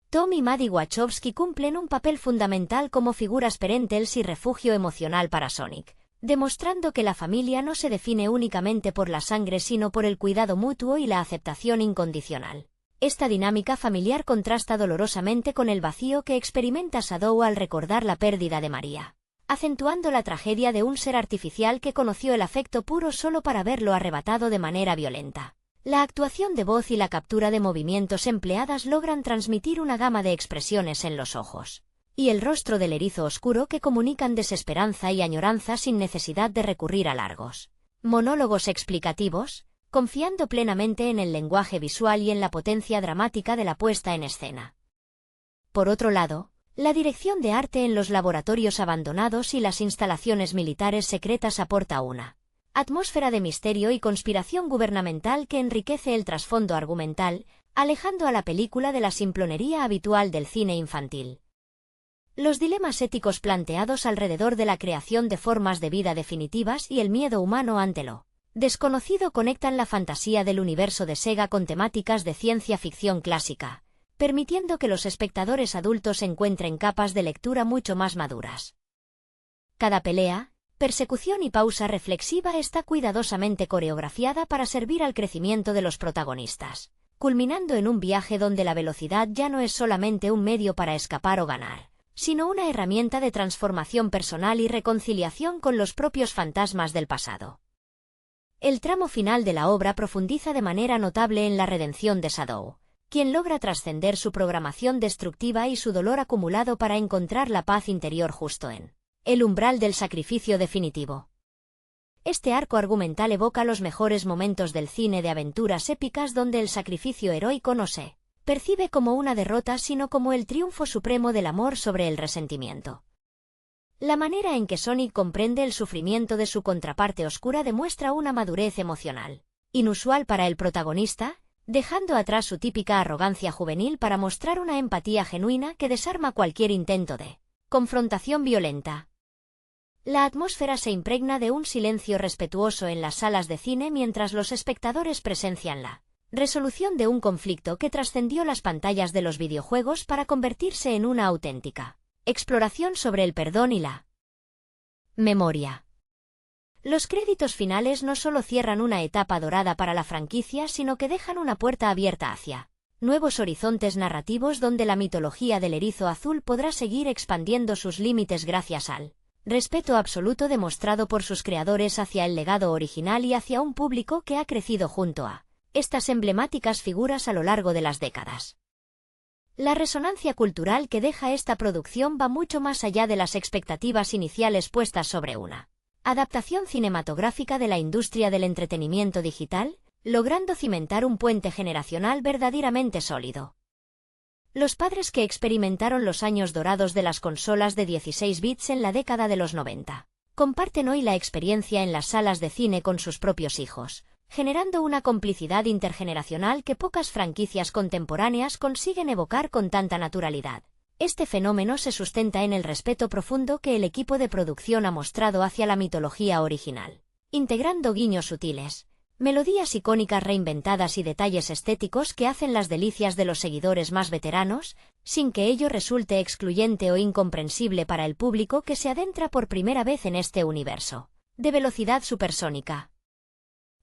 Tom y Maddie Wachowski cumplen un papel fundamental como figuras parentales y refugio emocional para Sonic, demostrando que la familia no se define únicamente por la sangre sino por el cuidado mutuo y la aceptación incondicional. Esta dinámica familiar contrasta dolorosamente con el vacío que experimenta Shadow al recordar la pérdida de María, acentuando la tragedia de un ser artificial que conoció el afecto puro solo para verlo arrebatado de manera violenta. La actuación de voz y la captura de movimientos empleadas logran transmitir una gama de expresiones en los ojos y el rostro del erizo oscuro que comunican desesperanza y añoranza sin necesidad de recurrir a largos monólogos explicativos, confiando plenamente en el lenguaje visual y en la potencia dramática de la puesta en escena. Por otro lado, la dirección de arte en los laboratorios abandonados y las instalaciones militares secretas aporta una atmósfera de misterio y conspiración gubernamental que enriquece el trasfondo argumental, alejando a la película de la simplonería habitual del cine infantil. Los dilemas éticos planteados alrededor de la creación de formas de vida definitivas y el miedo humano ante lo desconocido conectan la fantasía del universo de Sega con temáticas de ciencia ficción clásica, permitiendo que los espectadores adultos encuentren capas de lectura mucho más maduras. Cada pelea, persecución y pausa reflexiva está cuidadosamente coreografiada para servir al crecimiento de los protagonistas, culminando en un viaje donde la velocidad ya no es solamente un medio para escapar o ganar, sino una herramienta de transformación personal y reconciliación con los propios fantasmas del pasado. El tramo final de la obra profundiza de manera notable en la redención de Shadow, quien logra trascender su programación destructiva y su dolor acumulado para encontrar la paz interior justo en el umbral del sacrificio definitivo. Este arco argumental evoca los mejores momentos del cine de aventuras épicas donde el sacrificio heroico no se percibe como una derrota sino como el triunfo supremo del amor sobre el resentimiento. La manera en que Sonic comprende el sufrimiento de su contraparte oscura demuestra una madurez emocional inusual para el protagonista, dejando atrás su típica arrogancia juvenil para mostrar una empatía genuina que desarma cualquier intento de confrontación violenta. La atmósfera se impregna de un silencio respetuoso en las salas de cine mientras los espectadores presencian la resolución de un conflicto que trascendió las pantallas de los videojuegos para convertirse en una auténtica exploración sobre el perdón y la memoria. Los créditos finales no solo cierran una etapa dorada para la franquicia, sino que dejan una puerta abierta hacia nuevos horizontes narrativos donde la mitología del erizo azul podrá seguir expandiendo sus límites gracias al respeto absoluto demostrado por sus creadores hacia el legado original y hacia un público que ha crecido junto a estas emblemáticas figuras a lo largo de las décadas. La resonancia cultural que deja esta producción va mucho más allá de las expectativas iniciales puestas sobre una adaptación cinematográfica de la industria del entretenimiento digital, logrando cimentar un puente generacional verdaderamente sólido. Los padres que experimentaron los años dorados de las consolas de 16 bits en la década de los 90, comparten hoy la experiencia en las salas de cine con sus propios hijos, generando una complicidad intergeneracional que pocas franquicias contemporáneas consiguen evocar con tanta naturalidad. Este fenómeno se sustenta en el respeto profundo que el equipo de producción ha mostrado hacia la mitología original, integrando guiños sutiles, melodías icónicas reinventadas y detalles estéticos que hacen las delicias de los seguidores más veteranos, sin que ello resulte excluyente o incomprensible para el público que se adentra por primera vez en este universo de velocidad supersónica.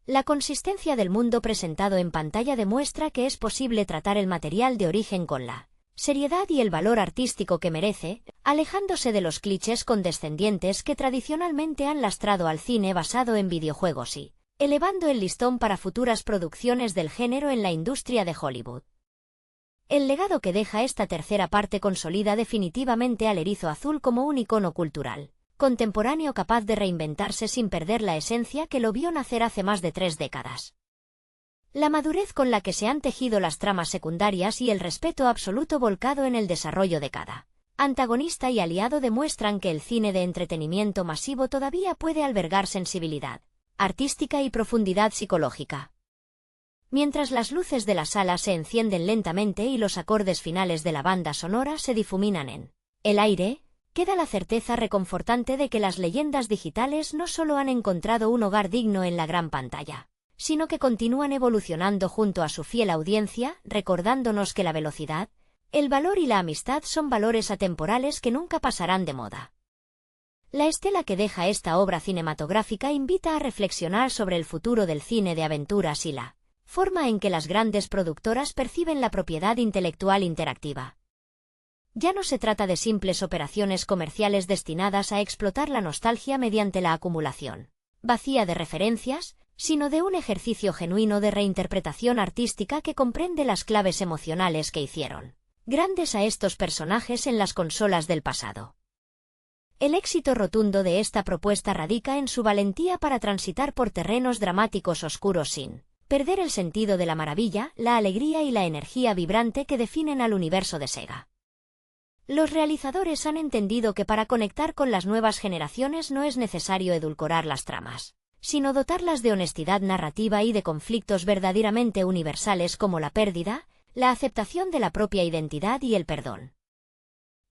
La consistencia del mundo presentado en pantalla demuestra que es posible tratar el material de origen con la seriedad y el valor artístico que merece, alejándose de los clichés condescendientes que tradicionalmente han lastrado al cine basado en videojuegos y elevando el listón para futuras producciones del género en la industria de Hollywood. El legado que deja esta tercera parte consolida definitivamente al Erizo Azul como un icono cultural contemporáneo capaz de reinventarse sin perder la esencia que lo vio nacer hace más de 3 décadas. La madurez con la que se han tejido las tramas secundarias y el respeto absoluto volcado en el desarrollo de cada antagonista y aliado demuestran que el cine de entretenimiento masivo todavía puede albergar sensibilidad artística y profundidad psicológica. Mientras las luces de la sala se encienden lentamente y los acordes finales de la banda sonora se difuminan en el aire, queda la certeza reconfortante de que las leyendas digitales no solo han encontrado un hogar digno en la gran pantalla, sino que continúan evolucionando junto a su fiel audiencia, recordándonos que la velocidad, el valor y la amistad son valores atemporales que nunca pasarán de moda. La estela que deja esta obra cinematográfica invita a reflexionar sobre el futuro del cine de aventuras y la forma en que las grandes productoras perciben la propiedad intelectual interactiva. Ya no se trata de simples operaciones comerciales destinadas a explotar la nostalgia mediante la acumulación vacía de referencias, sino de un ejercicio genuino de reinterpretación artística que comprende las claves emocionales que hicieron grandes a estos personajes en las consolas del pasado. El éxito rotundo de esta propuesta radica en su valentía para transitar por terrenos dramáticos oscuros sin perder el sentido de la maravilla, la alegría y la energía vibrante que definen al universo de Sega. Los realizadores han entendido que para conectar con las nuevas generaciones no es necesario edulcorar las tramas, sino dotarlas de honestidad narrativa y de conflictos verdaderamente universales como la pérdida, la aceptación de la propia identidad y el perdón.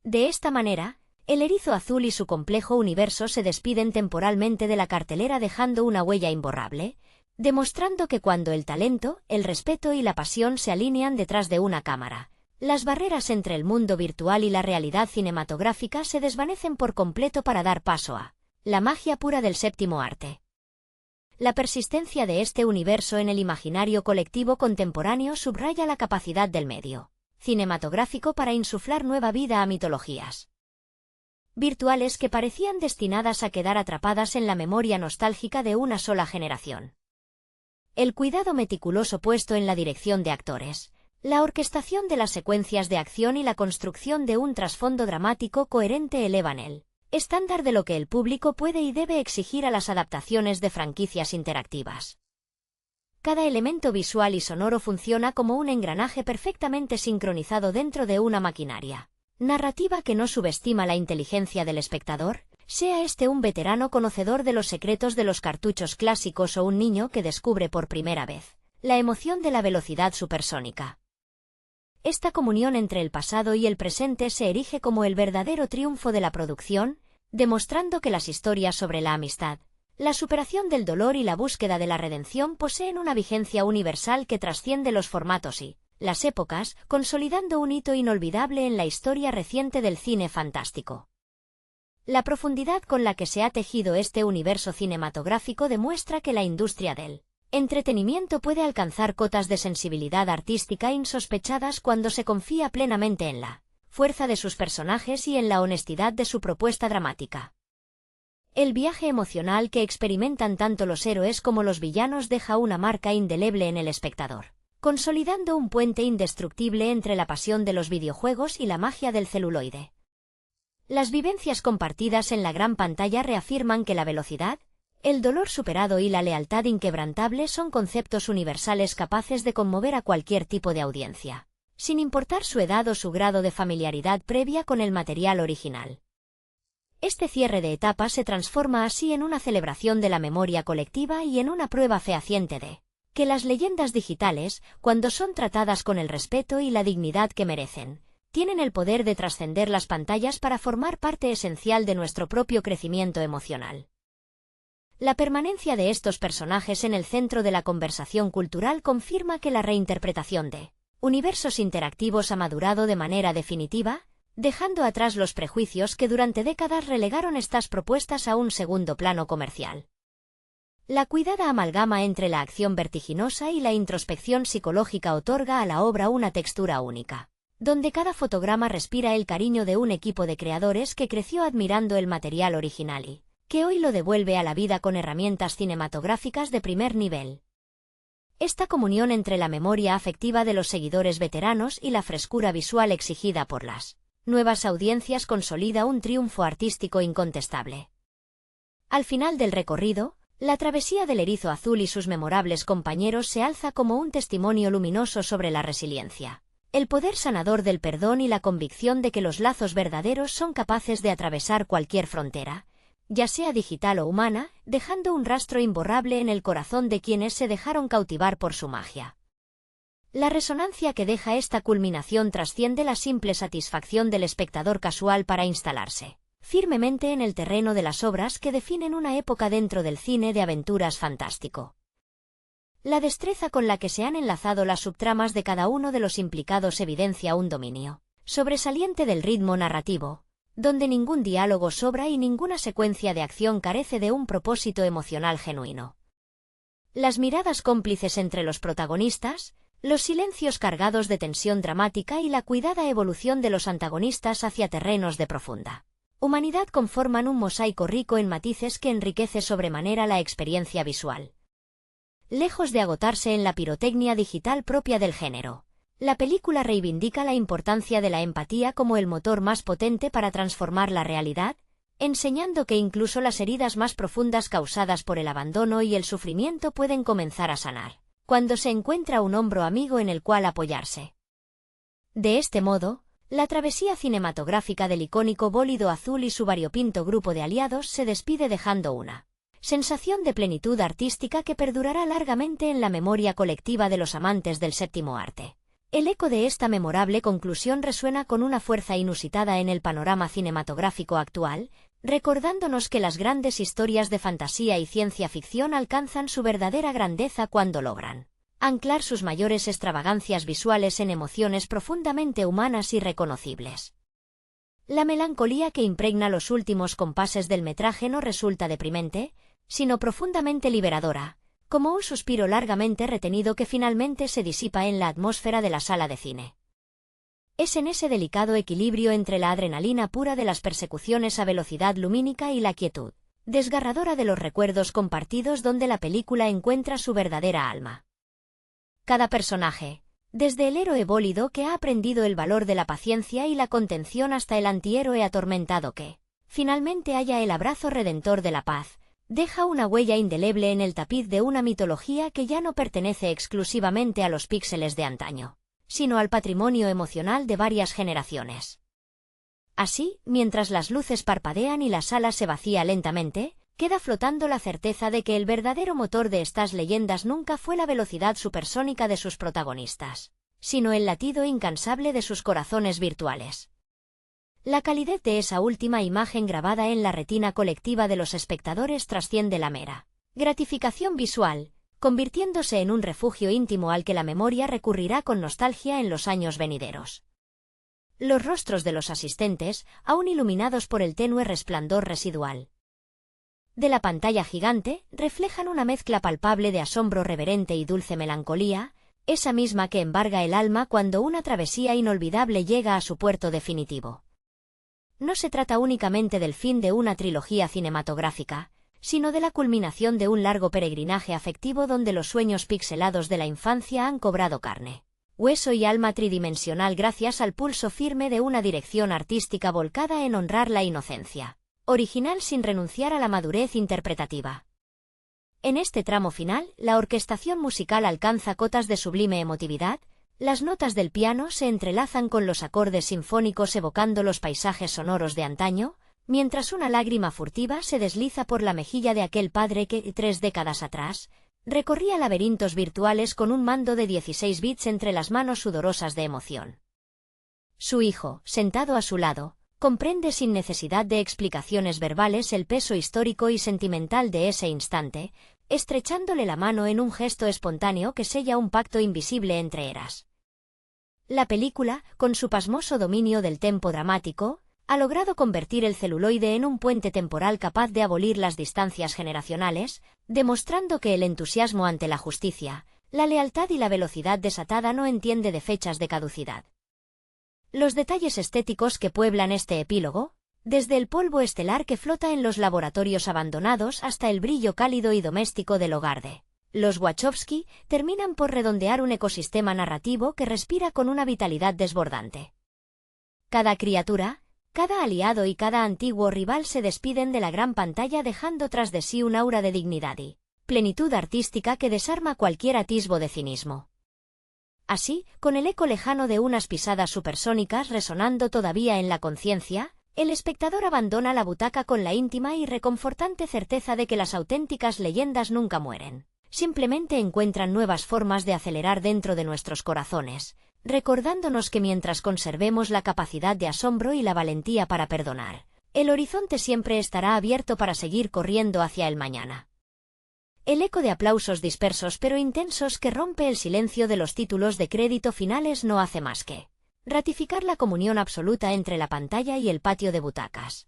De esta manera, El Erizo Azul y su complejo universo se despiden temporalmente de la cartelera dejando una huella imborrable, demostrando que cuando el talento, el respeto y la pasión se alinean detrás de una cámara, las barreras entre el mundo virtual y la realidad cinematográfica se desvanecen por completo para dar paso a la magia pura del séptimo arte. La persistencia de este universo en el imaginario colectivo contemporáneo subraya la capacidad del medio cinematográfico para insuflar nueva vida a mitologías virtuales que parecían destinadas a quedar atrapadas en la memoria nostálgica de una sola generación. El cuidado meticuloso puesto en la dirección de actores, la orquestación de las secuencias de acción y la construcción de un trasfondo dramático coherente elevan el estándar de lo que el público puede y debe exigir a las adaptaciones de franquicias interactivas. Cada elemento visual y sonoro funciona como un engranaje perfectamente sincronizado dentro de una maquinaria narrativa que no subestima la inteligencia del espectador, sea este un veterano conocedor de los secretos de los cartuchos clásicos o un niño que descubre por primera vez la emoción de la velocidad supersónica. Esta comunión entre el pasado y el presente se erige como el verdadero triunfo de la producción, demostrando que las historias sobre la amistad, la superación del dolor y la búsqueda de la redención poseen una vigencia universal que trasciende los formatos y las épocas, consolidando un hito inolvidable en la historia reciente del cine fantástico. La profundidad con la que se ha tejido este universo cinematográfico demuestra que la industria del entretenimiento puede alcanzar cotas de sensibilidad artística insospechadas cuando se confía plenamente en la fuerza de sus personajes y en la honestidad de su propuesta dramática. El viaje emocional que experimentan tanto los héroes como los villanos deja una marca indeleble en el espectador, consolidando un puente indestructible entre la pasión de los videojuegos y la magia del celuloide. Las vivencias compartidas en la gran pantalla reafirman que la velocidad, el dolor superado y la lealtad inquebrantable son conceptos universales capaces de conmover a cualquier tipo de audiencia, sin importar su edad o su grado de familiaridad previa con el material original. Este cierre de etapa se transforma así en una celebración de la memoria colectiva y en una prueba fehaciente de que las leyendas digitales, cuando son tratadas con el respeto y la dignidad que merecen, tienen el poder de trascender las pantallas para formar parte esencial de nuestro propio crecimiento emocional. La permanencia de estos personajes en el centro de la conversación cultural confirma que la reinterpretación de universos interactivos ha madurado de manera definitiva, dejando atrás los prejuicios que durante décadas relegaron estas propuestas a un segundo plano comercial. La cuidada amalgama entre la acción vertiginosa y la introspección psicológica otorga a la obra una textura única, donde cada fotograma respira el cariño de un equipo de creadores que creció admirando el material original y que hoy lo devuelve a la vida con herramientas cinematográficas de primer nivel. Esta comunión entre la memoria afectiva de los seguidores veteranos y la frescura visual exigida por las nuevas audiencias consolida un triunfo artístico incontestable. Al final del recorrido, la travesía del Erizo Azul y sus memorables compañeros se alza como un testimonio luminoso sobre la resiliencia, el poder sanador del perdón y la convicción de que los lazos verdaderos son capaces de atravesar cualquier frontera, ya sea digital o humana, dejando un rastro imborrable en el corazón de quienes se dejaron cautivar por su magia. La resonancia que deja esta culminación trasciende la simple satisfacción del espectador casual para instalarse firmemente en el terreno de las obras que definen una época dentro del cine de aventuras fantástico. La destreza con la que se han enlazado las subtramas de cada uno de los implicados evidencia un dominio sobresaliente del ritmo narrativo, donde ningún diálogo sobra y ninguna secuencia de acción carece de un propósito emocional genuino. Las miradas cómplices entre los protagonistas, los silencios cargados de tensión dramática y la cuidada evolución de los antagonistas hacia terrenos de profunda humanidad conforman un mosaico rico en matices que enriquece sobremanera la experiencia visual. Lejos de agotarse en la pirotecnia digital propia del género, la película reivindica la importancia de la empatía como el motor más potente para transformar la realidad, enseñando que incluso las heridas más profundas causadas por el abandono y el sufrimiento pueden comenzar a sanar cuando se encuentra un hombro amigo en el cual apoyarse. De este modo, la travesía cinematográfica del icónico bólido azul y su variopinto grupo de aliados se despide dejando una sensación de plenitud artística que perdurará largamente en la memoria colectiva de los amantes del séptimo arte. El eco de esta memorable conclusión resuena con una fuerza inusitada en el panorama cinematográfico actual, recordándonos que las grandes historias de fantasía y ciencia ficción alcanzan su verdadera grandeza cuando logran anclar sus mayores extravagancias visuales en emociones profundamente humanas y reconocibles. La melancolía que impregna los últimos compases del metraje no resulta deprimente, sino profundamente liberadora, como un suspiro largamente retenido que finalmente se disipa en la atmósfera de la sala de cine. Es en ese delicado equilibrio entre la adrenalina pura de las persecuciones a velocidad lumínica y la quietud desgarradora de los recuerdos compartidos donde la película encuentra su verdadera alma. Cada personaje, desde el héroe bólido que ha aprendido el valor de la paciencia y la contención hasta el antihéroe atormentado que, finalmente halla el abrazo redentor de la paz, deja una huella indeleble en el tapiz de una mitología que ya no pertenece exclusivamente a los píxeles de antaño, sino al patrimonio emocional de varias generaciones. Así, mientras las luces parpadean y la sala se vacía lentamente, queda flotando la certeza de que el verdadero motor de estas leyendas nunca fue la velocidad supersónica de sus protagonistas, sino el latido incansable de sus corazones virtuales. La calidez de esa última imagen grabada en la retina colectiva de los espectadores trasciende la mera gratificación visual, convirtiéndose en un refugio íntimo al que la memoria recurrirá con nostalgia en los años venideros. Los rostros de los asistentes, aún iluminados por el tenue resplandor residual de la pantalla gigante, reflejan una mezcla palpable de asombro reverente y dulce melancolía, esa misma que embarga el alma cuando una travesía inolvidable llega a su puerto definitivo. No se trata únicamente del fin de una trilogía cinematográfica, sino de la culminación de un largo peregrinaje afectivo donde los sueños pixelados de la infancia han cobrado carne, hueso y alma tridimensional gracias al pulso firme de una dirección artística volcada en honrar la inocencia original sin renunciar a la madurez interpretativa. En este tramo final, la orquestación musical alcanza cotas de sublime emotividad, las notas del piano se entrelazan con los acordes sinfónicos evocando los paisajes sonoros de antaño, mientras una lágrima furtiva se desliza por la mejilla de aquel padre que, 3 décadas atrás, recorría laberintos virtuales con un mando de 16 bits entre las manos sudorosas de emoción. Su hijo, sentado a su lado, comprende sin necesidad de explicaciones verbales el peso histórico y sentimental de ese instante, estrechándole la mano en un gesto espontáneo que sella un pacto invisible entre eras. La película, con su pasmoso dominio del tempo dramático, ha logrado convertir el celuloide en un puente temporal capaz de abolir las distancias generacionales, demostrando que el entusiasmo ante la justicia, la lealtad y la velocidad desatada no entiende de fechas de caducidad. Los detalles estéticos que pueblan este epílogo, Desde el polvo estelar que flota en los laboratorios abandonados hasta el brillo cálido y doméstico del hogar de los Wachowski, terminan por redondear un ecosistema narrativo que respira con una vitalidad desbordante. Cada criatura, cada aliado y cada antiguo rival se despiden de la gran pantalla dejando tras de sí un aura de dignidad y plenitud artística que desarma cualquier atisbo de cinismo. Así, con el eco lejano de unas pisadas supersónicas resonando todavía en la conciencia, el espectador abandona la butaca con la íntima y reconfortante certeza de que las auténticas leyendas nunca mueren. Simplemente encuentran nuevas formas de acelerar dentro de nuestros corazones, recordándonos que mientras conservemos la capacidad de asombro y la valentía para perdonar, el horizonte siempre estará abierto para seguir corriendo hacia el mañana. El eco de aplausos dispersos pero intensos que rompe el silencio de los títulos de crédito finales no hace más que ratificar la comunión absoluta entre la pantalla y el patio de butacas.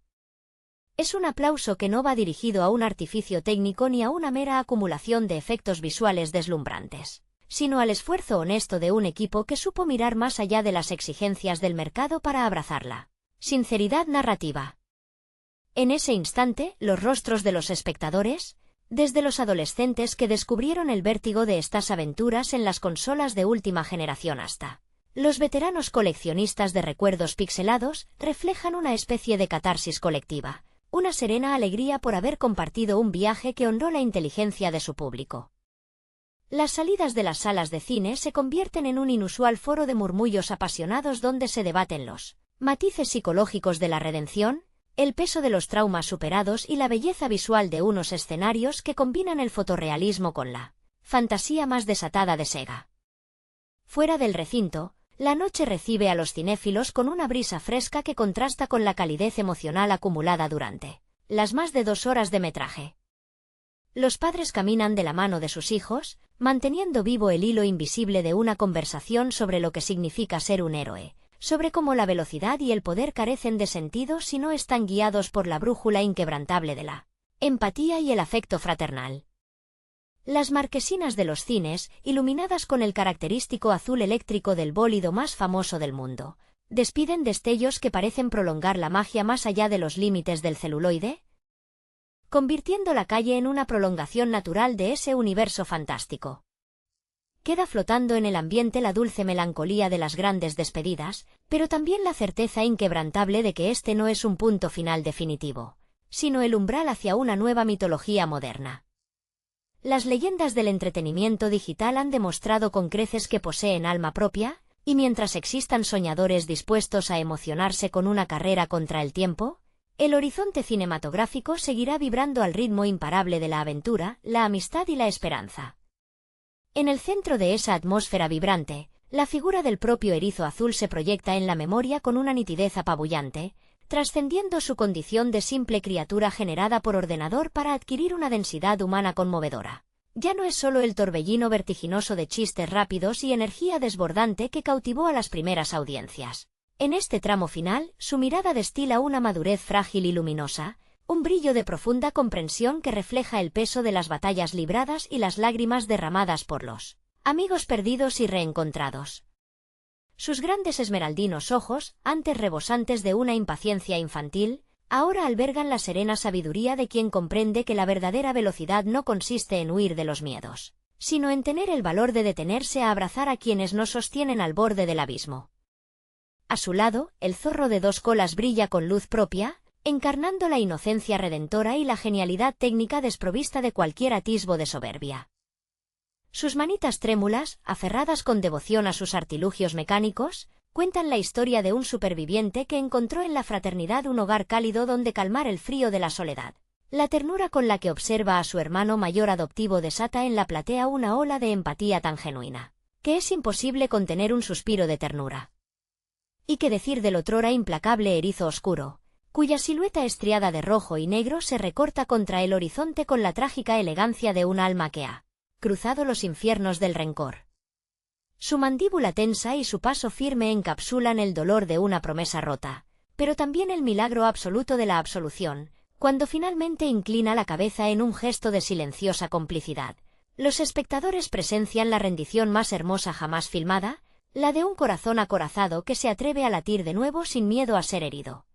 Es un aplauso que no va dirigido a un artificio técnico ni a una mera acumulación de efectos visuales deslumbrantes, sino al esfuerzo honesto de un equipo que supo mirar más allá de las exigencias del mercado para abrazarla. Sinceridad narrativa. En ese instante, los rostros de los espectadores, desde los adolescentes que descubrieron el vértigo de estas aventuras en las consolas de última generación hasta los veteranos coleccionistas de recuerdos pixelados, reflejan una especie de catarsis colectiva, una serena alegría por haber compartido un viaje que honró la inteligencia de su público. Las salidas de las salas de cine se convierten en un inusual foro de murmullos apasionados donde se debaten los matices psicológicos de la redención, el peso de los traumas superados y la belleza visual de unos escenarios que combinan el fotorrealismo con la fantasía más desatada de Sega. Fuera del recinto, la noche recibe a los cinéfilos con una brisa fresca que contrasta con la calidez emocional acumulada durante las más de 2 horas de metraje. Los padres caminan de la mano de sus hijos, manteniendo vivo el hilo invisible de una conversación sobre lo que significa ser un héroe, sobre cómo la velocidad y el poder carecen de sentido si no están guiados por la brújula inquebrantable de la empatía y el afecto fraternal. Las marquesinas de los cines, iluminadas con el característico azul eléctrico del bólido más famoso del mundo, despiden destellos que parecen prolongar la magia más allá de los límites del celuloide, convirtiendo la calle en una prolongación natural de ese universo fantástico. Queda flotando en el ambiente la dulce melancolía de las grandes despedidas, pero también la certeza inquebrantable de que este no es un punto final definitivo, sino el umbral hacia una nueva mitología moderna. Las leyendas del entretenimiento digital han demostrado con creces que poseen alma propia, y mientras existan soñadores dispuestos a emocionarse con una carrera contra el tiempo, el horizonte cinematográfico seguirá vibrando al ritmo imparable de la aventura, la amistad y la esperanza. En el centro de esa atmósfera vibrante, la figura del propio erizo azul se proyecta en la memoria con una nitidez apabullante, trascendiendo su condición de simple criatura generada por ordenador para adquirir una densidad humana conmovedora. Ya no es solo el torbellino vertiginoso de chistes rápidos y energía desbordante que cautivó a las primeras audiencias. En este tramo final, su mirada destila una madurez frágil y luminosa, un brillo de profunda comprensión que refleja el peso de las batallas libradas y las lágrimas derramadas por los amigos perdidos y reencontrados. Sus grandes esmeraldinos ojos, antes rebosantes de una impaciencia infantil, ahora albergan la serena sabiduría de quien comprende que la verdadera velocidad no consiste en huir de los miedos, sino en tener el valor de detenerse a abrazar a quienes nos sostienen al borde del abismo. A su lado, el zorro de 2 colas brilla con luz propia, encarnando la inocencia redentora y la genialidad técnica desprovista de cualquier atisbo de soberbia. Sus manitas trémulas, aferradas con devoción a sus artilugios mecánicos, cuentan la historia de un superviviente que encontró en la fraternidad un hogar cálido donde calmar el frío de la soledad. La ternura con la que observa a su hermano mayor adoptivo desata en la platea una ola de empatía tan genuina, que es imposible contener un suspiro de ternura. ¿Y qué decir del otrora implacable erizo oscuro, cuya silueta estriada de rojo y negro se recorta contra el horizonte con la trágica elegancia de un alma que ha cruzado los infiernos del rencor? Su mandíbula tensa y su paso firme encapsulan el dolor de una promesa rota, pero también el milagro absoluto de la absolución, cuando finalmente inclina la cabeza en un gesto de silenciosa complicidad. Los espectadores presencian la rendición más hermosa jamás filmada, la de un corazón acorazado que se atreve a latir de nuevo sin miedo a ser herido.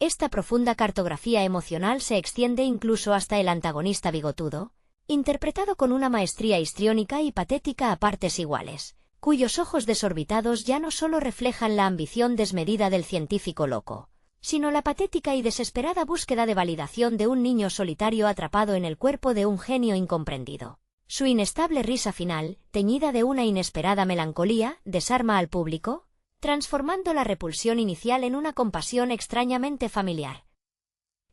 Esta profunda cartografía emocional se extiende incluso hasta el antagonista bigotudo, interpretado con una maestría histriónica y patética a partes iguales, cuyos ojos desorbitados ya no solo reflejan la ambición desmedida del científico loco, sino la patética y desesperada búsqueda de validación de un niño solitario atrapado en el cuerpo de un genio incomprendido. Su inestable risa final, teñida de una inesperada melancolía, desarma al público, transformando la repulsión inicial en una compasión extrañamente familiar.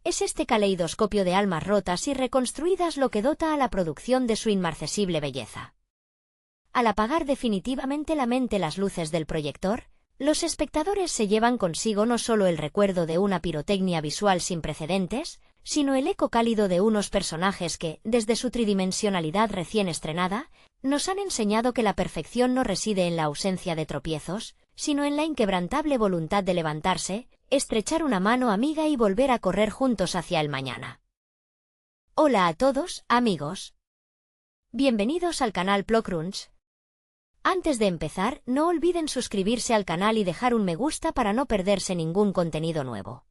Es este caleidoscopio de almas rotas y reconstruidas lo que dota a la producción de su inmarcesible belleza. Al apagar definitivamente la mente las luces del proyector, los espectadores se llevan consigo no solo el recuerdo de una pirotecnia visual sin precedentes, sino el eco cálido de unos personajes que, desde su tridimensionalidad recién estrenada, nos han enseñado que la perfección no reside en la ausencia de tropiezos, sino en la inquebrantable voluntad de levantarse, estrechar una mano amiga y volver a correr juntos hacia el mañana. Hola a todos, amigos. Bienvenidos al canal PloCrunch. Antes de empezar, no olviden suscribirse al canal y dejar un me gusta para no perderse ningún contenido nuevo.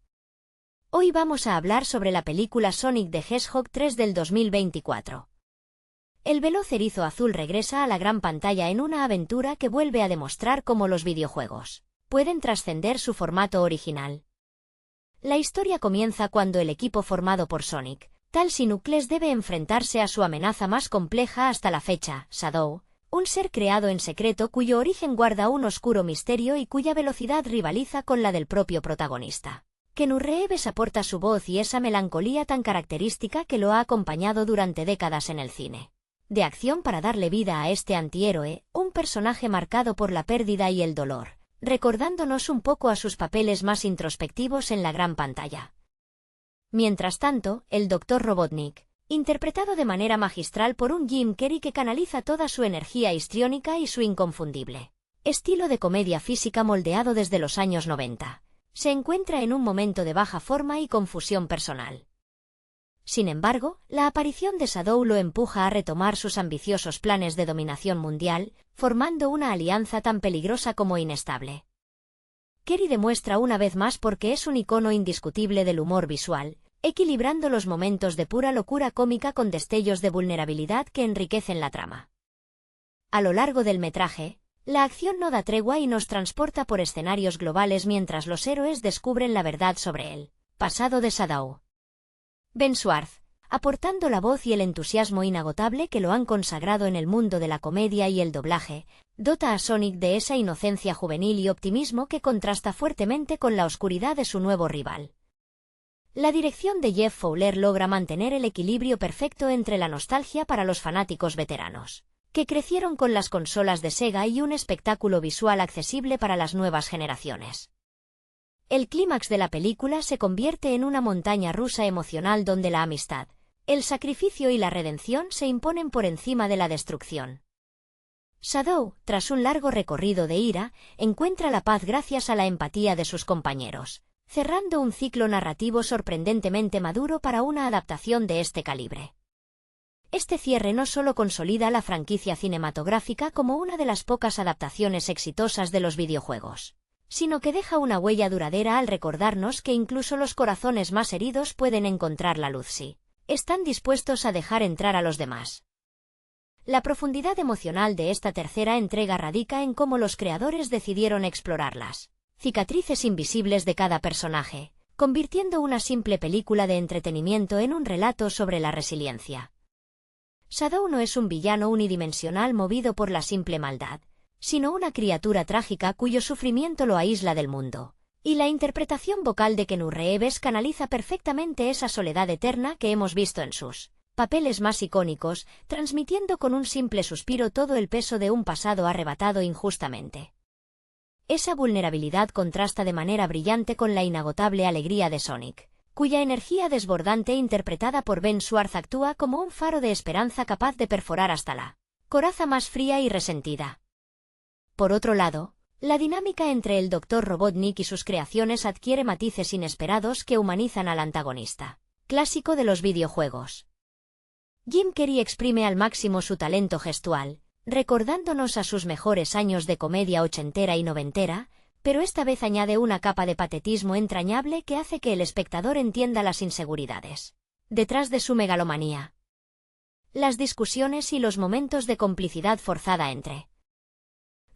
Hoy vamos a hablar sobre la película Sonic the Hedgehog 3 del 2024. El veloz erizo azul regresa a la gran pantalla en una aventura que vuelve a demostrar cómo los videojuegos pueden trascender su formato original. La historia comienza cuando el equipo formado por Sonic, Tails y Knuckles debe enfrentarse a su amenaza más compleja hasta la fecha, Shadow, un ser creado en secreto cuyo origen guarda un oscuro misterio y cuya velocidad rivaliza con la del propio protagonista. Keanu Reeves aporta su voz y esa melancolía tan característica que lo ha acompañado durante décadas en el cine de acción para darle vida a este antihéroe, un personaje marcado por la pérdida y el dolor, recordándonos un poco a sus papeles más introspectivos en la gran pantalla. Mientras tanto, el Dr. Robotnik, interpretado de manera magistral por un Jim Carrey que canaliza toda su energía histriónica y su inconfundible estilo de comedia física moldeado desde los años 90, se encuentra en un momento de baja forma y confusión personal. Sin embargo, la aparición de Shadow lo empuja a retomar sus ambiciosos planes de dominación mundial, formando una alianza tan peligrosa como inestable. Carrey demuestra una vez más por qué es un icono indiscutible del humor visual, equilibrando los momentos de pura locura cómica con destellos de vulnerabilidad que enriquecen la trama. A lo largo del metraje, la acción no da tregua y nos transporta por escenarios globales mientras los héroes descubren la verdad sobre el pasado de Shadow. Ben Schwartz, aportando la voz y el entusiasmo inagotable que lo han consagrado en el mundo de la comedia y el doblaje, dota a Sonic de esa inocencia juvenil y optimismo que contrasta fuertemente con la oscuridad de su nuevo rival. La dirección de Jeff Fowler logra mantener el equilibrio perfecto entre la nostalgia para los fanáticos veteranos, que crecieron con las consolas de Sega y un espectáculo visual accesible para las nuevas generaciones. El clímax de la película se convierte en una montaña rusa emocional donde la amistad, el sacrificio y la redención se imponen por encima de la destrucción. Shadow, tras un largo recorrido de ira, encuentra la paz gracias a la empatía de sus compañeros, cerrando un ciclo narrativo sorprendentemente maduro para una adaptación de este calibre. Este cierre no solo consolida la franquicia cinematográfica como una de las pocas adaptaciones exitosas de los videojuegos, sino que deja una huella duradera al recordarnos que incluso los corazones más heridos pueden encontrar la luz si están dispuestos a dejar entrar a los demás. La profundidad emocional de esta tercera entrega radica en cómo los creadores decidieron explorar las cicatrices invisibles de cada personaje, convirtiendo una simple película de entretenimiento en un relato sobre la resiliencia. Shadow no es un villano unidimensional movido por la simple maldad, sino una criatura trágica cuyo sufrimiento lo aísla del mundo, y la interpretación vocal de Keanu Reeves canaliza perfectamente esa soledad eterna que hemos visto en sus papeles más icónicos, transmitiendo con un simple suspiro todo el peso de un pasado arrebatado injustamente. Esa vulnerabilidad contrasta de manera brillante con la inagotable alegría de Sonic, cuya energía desbordante interpretada por Ben Schwartz actúa como un faro de esperanza capaz de perforar hasta la coraza más fría y resentida. Por otro lado, la dinámica entre el Dr. Robotnik y sus creaciones adquiere matices inesperados que humanizan al antagonista clásico de los videojuegos. Jim Carrey exprime al máximo su talento gestual, recordándonos a sus mejores años de comedia ochentera y noventera, pero esta vez añade una capa de patetismo entrañable que hace que el espectador entienda las inseguridades detrás de su megalomanía, las discusiones y los momentos de complicidad forzada entre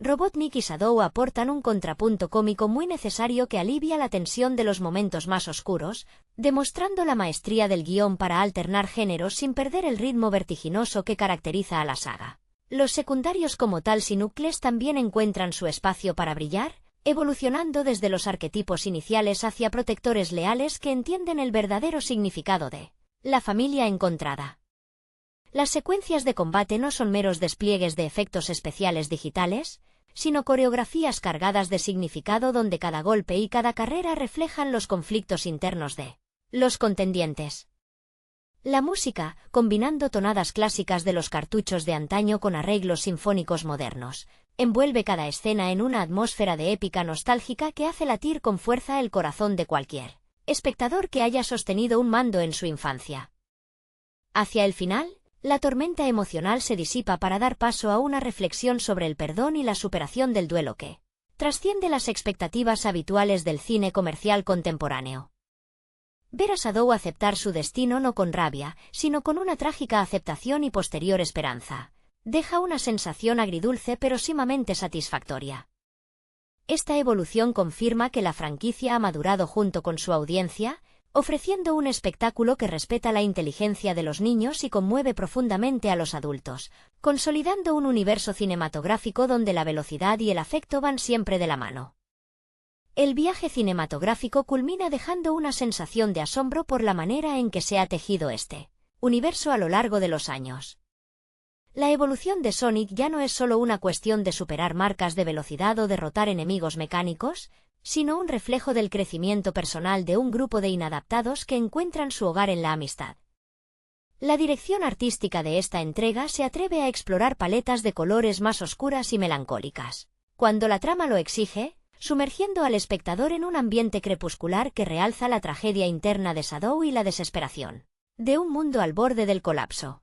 Robotnik y Shadow aportan un contrapunto cómico muy necesario que alivia la tensión de los momentos más oscuros, demostrando la maestría del guión para alternar géneros sin perder el ritmo vertiginoso que caracteriza a la saga. Los secundarios como Tals y Knuckles también encuentran su espacio para brillar, evolucionando desde los arquetipos iniciales hacia protectores leales que entienden el verdadero significado de la familia encontrada. Las secuencias de combate no son meros despliegues de efectos especiales digitales, sino coreografías cargadas de significado donde cada golpe y cada carrera reflejan los conflictos internos de los contendientes. La música, combinando tonadas clásicas de los cartuchos de antaño con arreglos sinfónicos modernos, envuelve cada escena en una atmósfera de épica nostálgica que hace latir con fuerza el corazón de cualquier espectador que haya sostenido un mando en su infancia. Hacia el final, la tormenta emocional se disipa para dar paso a una reflexión sobre el perdón y la superación del duelo que trasciende las expectativas habituales del cine comercial contemporáneo. Ver a Shadow aceptar su destino no con rabia, sino con una trágica aceptación y posterior esperanza, deja una sensación agridulce pero sumamente satisfactoria. Esta evolución confirma que la franquicia ha madurado junto con su audiencia, ofreciendo un espectáculo que respeta la inteligencia de los niños y conmueve profundamente a los adultos, consolidando un universo cinematográfico donde la velocidad y el afecto van siempre de la mano. El viaje cinematográfico culmina dejando una sensación de asombro por la manera en que se ha tejido este universo a lo largo de los años. La evolución de Sonic ya no es solo una cuestión de superar marcas de velocidad o derrotar enemigos mecánicos, sino un reflejo del crecimiento personal de un grupo de inadaptados que encuentran su hogar en la amistad. La dirección artística de esta entrega se atreve a explorar paletas de colores más oscuras y melancólicas, cuando la trama lo exige, sumergiendo al espectador en un ambiente crepuscular que realza la tragedia interna de Shadow y la desesperación de un mundo al borde del colapso.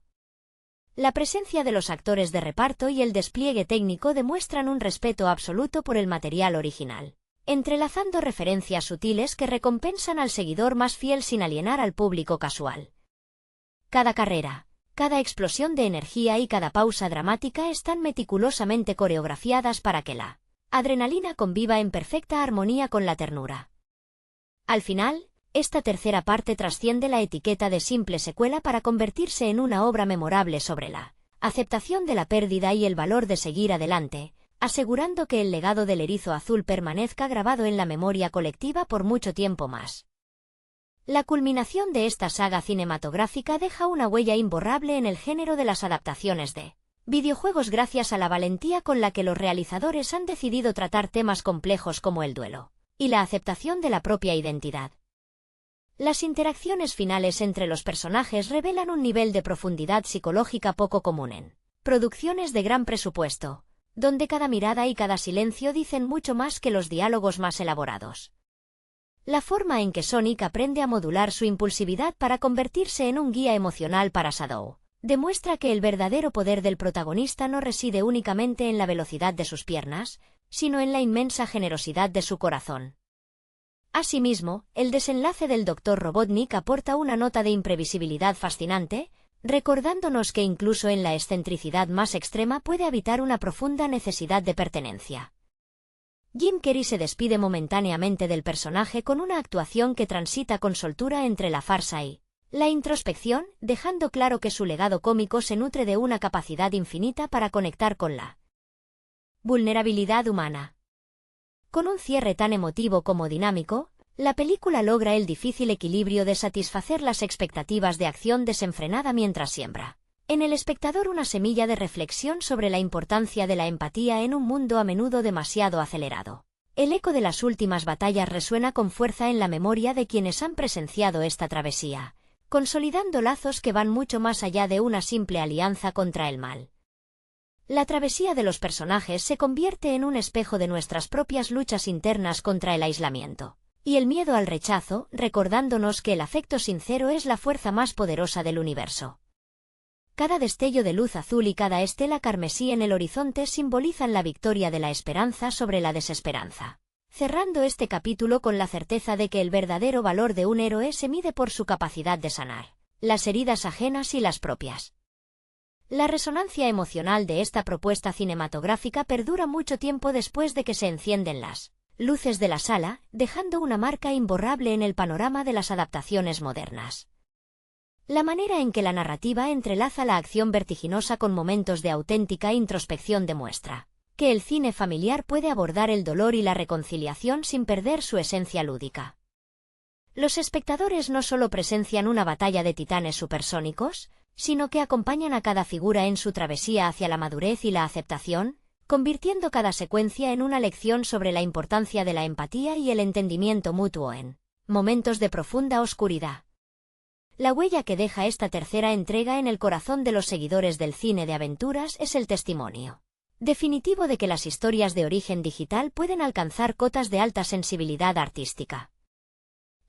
La presencia de los actores de reparto y el despliegue técnico demuestran un respeto absoluto por el material original, entrelazando referencias sutiles que recompensan al seguidor más fiel sin alienar al público casual. Cada carrera, cada explosión de energía y cada pausa dramática están meticulosamente coreografiadas para que la adrenalina conviva en perfecta armonía con la ternura. Al final, esta tercera parte trasciende la etiqueta de simple secuela para convertirse en una obra memorable sobre la aceptación de la pérdida y el valor de seguir adelante, asegurando que el legado del erizo azul permanezca grabado en la memoria colectiva por mucho tiempo más. La culminación de esta saga cinematográfica deja una huella imborrable en el género de las adaptaciones de videojuegos gracias a la valentía con la que los realizadores han decidido tratar temas complejos como el duelo y la aceptación de la propia identidad. Las interacciones finales entre los personajes revelan un nivel de profundidad psicológica poco común en producciones de gran presupuesto, donde cada mirada y cada silencio dicen mucho más que los diálogos más elaborados. La forma en que Sonic aprende a modular su impulsividad para convertirse en un guía emocional para Shadow demuestra que el verdadero poder del protagonista no reside únicamente en la velocidad de sus piernas, sino en la inmensa generosidad de su corazón. Asimismo, el desenlace del Dr. Robotnik aporta una nota de imprevisibilidad fascinante, recordándonos que incluso en la excentricidad más extrema puede habitar una profunda necesidad de pertenencia. Jim Carrey se despide momentáneamente del personaje con una actuación que transita con soltura entre la farsa y la introspección, dejando claro que su legado cómico se nutre de una capacidad infinita para conectar con la vulnerabilidad humana. Con un cierre tan emotivo como dinámico, la película logra el difícil equilibrio de satisfacer las expectativas de acción desenfrenada mientras siembra en el espectador una semilla de reflexión sobre la importancia de la empatía en un mundo a menudo demasiado acelerado. El eco de las últimas batallas resuena con fuerza en la memoria de quienes han presenciado esta travesía, consolidando lazos que van mucho más allá de una simple alianza contra el mal. La travesía de los personajes se convierte en un espejo de nuestras propias luchas internas contra el aislamiento y el miedo al rechazo, recordándonos que el afecto sincero es la fuerza más poderosa del universo. Cada destello de luz azul y cada estela carmesí en el horizonte simbolizan la victoria de la esperanza sobre la desesperanza, cerrando este capítulo con la certeza de que el verdadero valor de un héroe se mide por su capacidad de sanar las heridas ajenas y las propias. La resonancia emocional de esta propuesta cinematográfica perdura mucho tiempo después de que se encienden las luces de la sala, dejando una marca imborrable en el panorama de las adaptaciones modernas. La manera en que la narrativa entrelaza la acción vertiginosa con momentos de auténtica introspección demuestra que el cine familiar puede abordar el dolor y la reconciliación sin perder su esencia lúdica. Los espectadores no solo presencian una batalla de titanes supersónicos, sino que acompañan a cada figura en su travesía hacia la madurez y la aceptación, convirtiendo cada secuencia en una lección sobre la importancia de la empatía y el entendimiento mutuo en momentos de profunda oscuridad. La huella que deja esta tercera entrega en el corazón de los seguidores del cine de aventuras es el testimonio definitivo de que las historias de origen digital pueden alcanzar cotas de alta sensibilidad artística.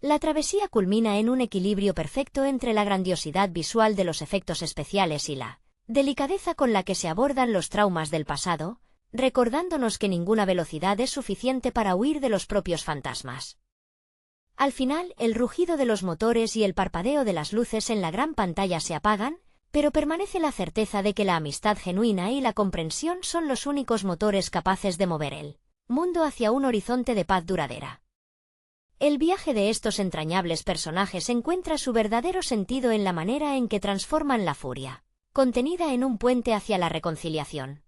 La travesía culmina en un equilibrio perfecto entre la grandiosidad visual de los efectos especiales y la delicadeza con la que se abordan los traumas del pasado, recordándonos que ninguna velocidad es suficiente para huir de los propios fantasmas. Al final, el rugido de los motores y el parpadeo de las luces en la gran pantalla se apagan, pero permanece la certeza de que la amistad genuina y la comprensión son los únicos motores capaces de mover el mundo hacia un horizonte de paz duradera. El viaje de estos entrañables personajes encuentra su verdadero sentido en la manera en que transforman la furia contenida en un puente hacia la reconciliación.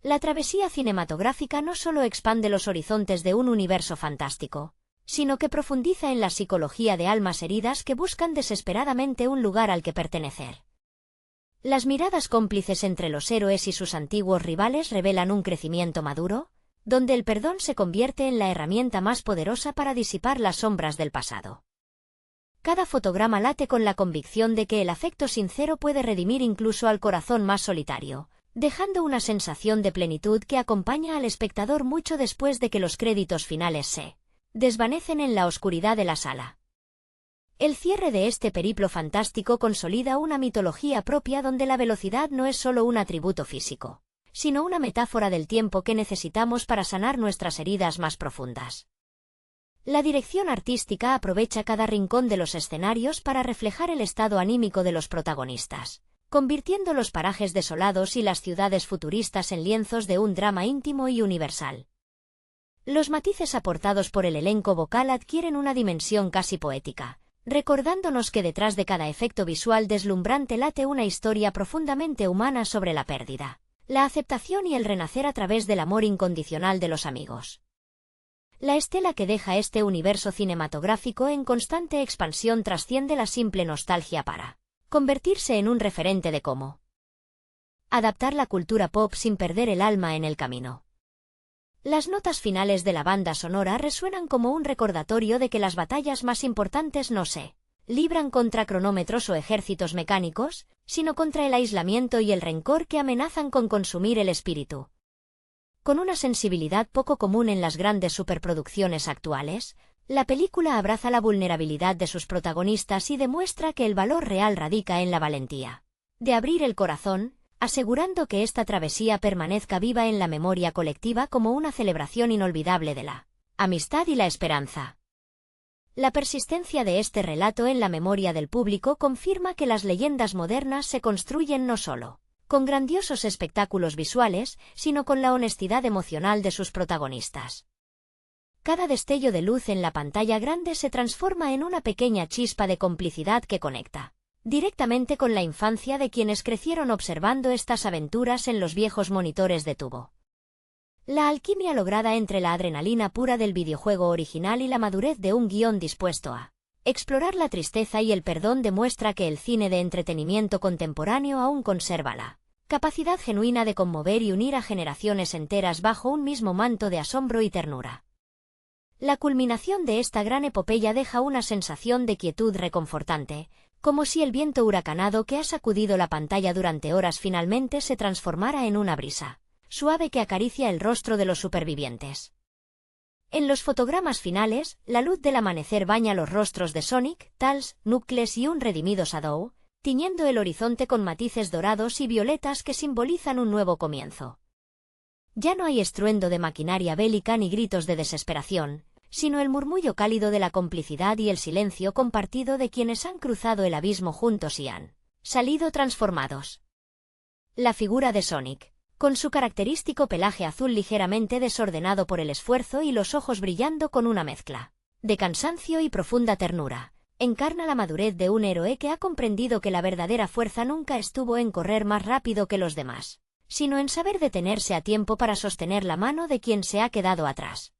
La travesía cinematográfica no solo expande los horizontes de un universo fantástico, sino que profundiza en la psicología de almas heridas que buscan desesperadamente un lugar al que pertenecer. Las miradas cómplices entre los héroes y sus antiguos rivales revelan un crecimiento maduro, donde el perdón se convierte en la herramienta más poderosa para disipar las sombras del pasado. Cada fotograma late con la convicción de que el afecto sincero puede redimir incluso al corazón más solitario, dejando una sensación de plenitud que acompaña al espectador mucho después de que los créditos finales se desvanecen en la oscuridad de la sala. El cierre de este periplo fantástico consolida una mitología propia donde la velocidad no es solo un atributo físico, sino una metáfora del tiempo que necesitamos para sanar nuestras heridas más profundas. La dirección artística aprovecha cada rincón de los escenarios para reflejar el estado anímico de los protagonistas, convirtiendo los parajes desolados y las ciudades futuristas en lienzos de un drama íntimo y universal. Los matices aportados por el elenco vocal adquieren una dimensión casi poética, recordándonos que detrás de cada efecto visual deslumbrante late una historia profundamente humana sobre la pérdida, la aceptación y el renacer a través del amor incondicional de los amigos. La estela que deja este universo cinematográfico en constante expansión trasciende la simple nostalgia para convertirse en un referente de cómo adaptar la cultura pop sin perder el alma en el camino. Las notas finales de la banda sonora resuenan como un recordatorio de que las batallas más importantes no se libran contra cronómetros o ejércitos mecánicos, sino contra el aislamiento y el rencor que amenazan con consumir el espíritu. Con una sensibilidad poco común en las grandes superproducciones actuales, la película abraza la vulnerabilidad de sus protagonistas y demuestra que el valor real radica en la valentía de abrir el corazón, asegurando que esta travesía permanezca viva en la memoria colectiva como una celebración inolvidable de la amistad y la esperanza. La persistencia de este relato en la memoria del público confirma que las leyendas modernas se construyen no solo con grandiosos espectáculos visuales, sino con la honestidad emocional de sus protagonistas. Cada destello de luz en la pantalla grande se transforma en una pequeña chispa de complicidad que conecta directamente con la infancia de quienes crecieron observando estas aventuras en los viejos monitores de tubo. La alquimia lograda entre la adrenalina pura del videojuego original y la madurez de un guión dispuesto a explorar la tristeza y el perdón demuestra que el cine de entretenimiento contemporáneo aún conserva la capacidad genuina de conmover y unir a generaciones enteras bajo un mismo manto de asombro y ternura. La culminación de esta gran epopeya deja una sensación de quietud reconfortante, como si el viento huracanado que ha sacudido la pantalla durante horas finalmente se transformara en una brisa suave que acaricia el rostro de los supervivientes. En los fotogramas finales, la luz del amanecer baña los rostros de Sonic, Tails, Knuckles y un redimido Shadow, tiñendo el horizonte con matices dorados y violetas que simbolizan un nuevo comienzo. Ya no hay estruendo de maquinaria bélica ni gritos de desesperación, sino el murmullo cálido de la complicidad y el silencio compartido de quienes han cruzado el abismo juntos y han salido transformados. La figura de Sonic, con su característico pelaje azul ligeramente desordenado por el esfuerzo y los ojos brillando con una mezcla de cansancio y profunda ternura, encarna la madurez de un héroe que ha comprendido que la verdadera fuerza nunca estuvo en correr más rápido que los demás, sino en saber detenerse a tiempo para sostener la mano de quien se ha quedado atrás.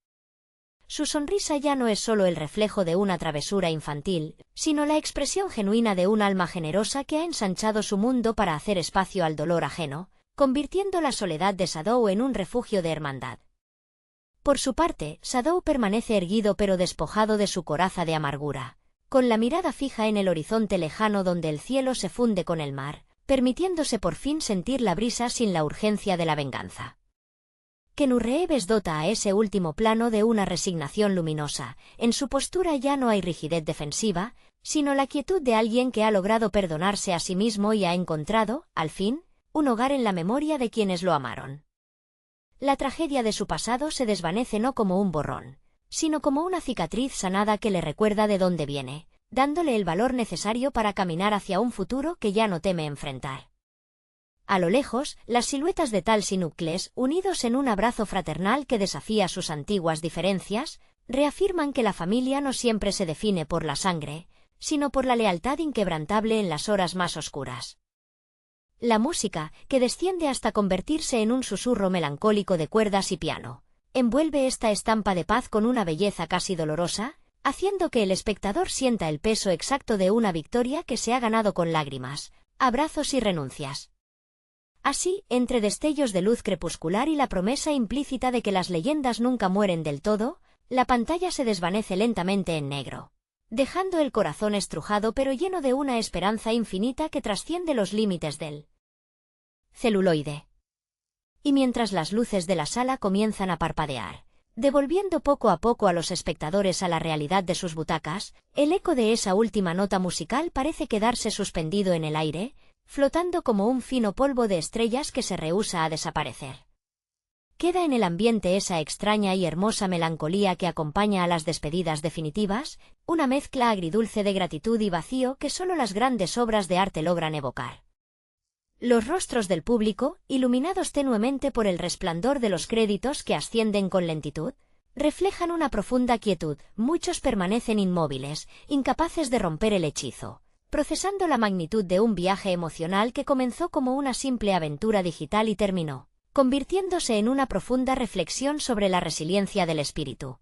Su sonrisa ya no es solo el reflejo de una travesura infantil, sino la expresión genuina de un alma generosa que ha ensanchado su mundo para hacer espacio al dolor ajeno, convirtiendo la soledad de Shadow en un refugio de hermandad. Por su parte, Shadow permanece erguido pero despojado de su coraza de amargura, con la mirada fija en el horizonte lejano donde el cielo se funde con el mar, permitiéndose por fin sentir la brisa sin la urgencia de la venganza. Kenurreeves dota a ese último plano de una resignación luminosa. En su postura ya no hay rigidez defensiva, sino la quietud de alguien que ha logrado perdonarse a sí mismo y ha encontrado, al fin, un hogar en la memoria de quienes lo amaron. La tragedia de su pasado se desvanece no como un borrón, sino como una cicatriz sanada que le recuerda de dónde viene, dándole el valor necesario para caminar hacia un futuro que ya no teme enfrentar. A lo lejos, las siluetas de Tals y Knuckles, unidos en un abrazo fraternal que desafía sus antiguas diferencias, reafirman que la familia no siempre se define por la sangre, sino por la lealtad inquebrantable en las horas más oscuras. La música, que desciende hasta convertirse en un susurro melancólico de cuerdas y piano, envuelve esta estampa de paz con una belleza casi dolorosa, haciendo que el espectador sienta el peso exacto de una victoria que se ha ganado con lágrimas, abrazos y renuncias. Así, entre destellos de luz crepuscular y la promesa implícita de que las leyendas nunca mueren del todo, la pantalla se desvanece lentamente en negro, dejando el corazón estrujado pero lleno de una esperanza infinita que trasciende los límites del celuloide. Y mientras las luces de la sala comienzan a parpadear, devolviendo poco a poco a los espectadores a la realidad de sus butacas, el eco de esa última nota musical parece quedarse suspendido en el aire, flotando como un fino polvo de estrellas que se rehúsa a desaparecer. Queda en el ambiente esa extraña y hermosa melancolía que acompaña a las despedidas definitivas, una mezcla agridulce de gratitud y vacío que solo las grandes obras de arte logran evocar. Los rostros del público, iluminados tenuemente por el resplandor de los créditos que ascienden con lentitud, reflejan una profunda quietud. Muchos permanecen inmóviles, incapaces de romper el hechizo, procesando la magnitud de un viaje emocional que comenzó como una simple aventura digital y terminó convirtiéndose en una profunda reflexión sobre la resiliencia del espíritu.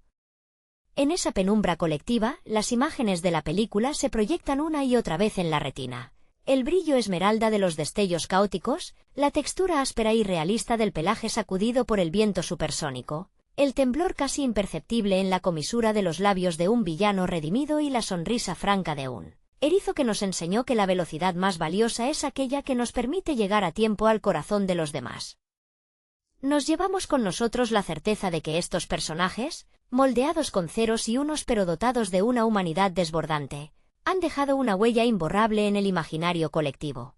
En esa penumbra colectiva, las imágenes de la película se proyectan una y otra vez en la retina. El brillo esmeralda de los destellos caóticos, la textura áspera y realista del pelaje sacudido por el viento supersónico, el temblor casi imperceptible en la comisura de los labios de un villano redimido y la sonrisa franca de un erizo que nos enseñó que la velocidad más valiosa es aquella que nos permite llegar a tiempo al corazón de los demás. Nos llevamos con nosotros la certeza de que estos personajes, moldeados con ceros y unos pero dotados de una humanidad desbordante, han dejado una huella imborrable en el imaginario colectivo.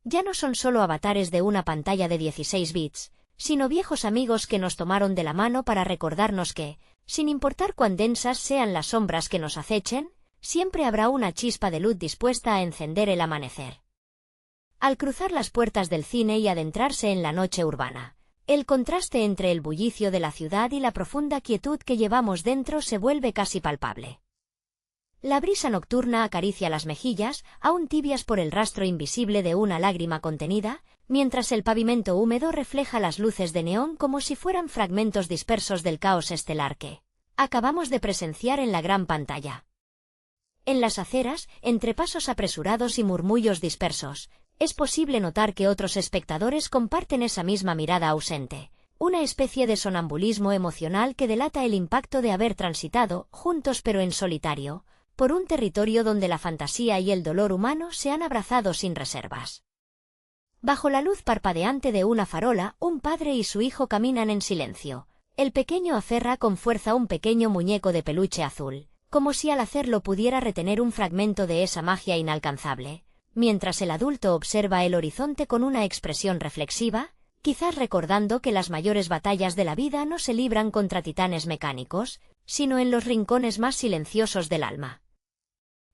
Ya no son solo avatares de una pantalla de 16 bits, sino viejos amigos que nos tomaron de la mano para recordarnos que, sin importar cuán densas sean las sombras que nos acechen, siempre habrá una chispa de luz dispuesta a encender el amanecer. Al cruzar las puertas del cine y adentrarse en la noche urbana, el contraste entre el bullicio de la ciudad y la profunda quietud que llevamos dentro se vuelve casi palpable. La brisa nocturna acaricia las mejillas, aún tibias por el rastro invisible de una lágrima contenida, mientras el pavimento húmedo refleja las luces de neón como si fueran fragmentos dispersos del caos estelar que acabamos de presenciar en la gran pantalla. En las aceras, entre pasos apresurados y murmullos dispersos, es posible notar que otros espectadores comparten esa misma mirada ausente, una especie de sonambulismo emocional que delata el impacto de haber transitado, juntos pero en solitario, por un territorio donde la fantasía y el dolor humano se han abrazado sin reservas. Bajo la luz parpadeante de una farola, un padre y su hijo caminan en silencio. El pequeño aferra con fuerza un pequeño muñeco de peluche azul, como si al hacerlo pudiera retener un fragmento de esa magia inalcanzable, mientras el adulto observa el horizonte con una expresión reflexiva, quizás recordando que las mayores batallas de la vida no se libran contra titanes mecánicos, sino en los rincones más silenciosos del alma.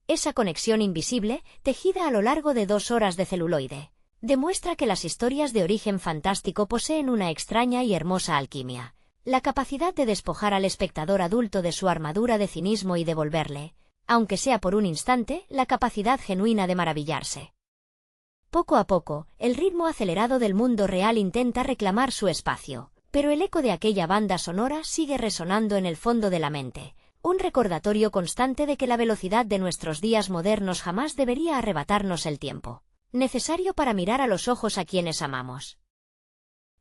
Esa conexión invisible, tejida a lo largo de 2 horas de celuloide, demuestra que las historias de origen fantástico poseen una extraña y hermosa alquimia, la capacidad de despojar al espectador adulto de su armadura de cinismo y devolverle, aunque sea por un instante, la capacidad genuina de maravillarse. Poco a poco, el ritmo acelerado del mundo real intenta reclamar su espacio, pero el eco de aquella banda sonora sigue resonando en el fondo de la mente, un recordatorio constante de que la velocidad de nuestros días modernos jamás debería arrebatarnos el tiempo necesario para mirar a los ojos a quienes amamos.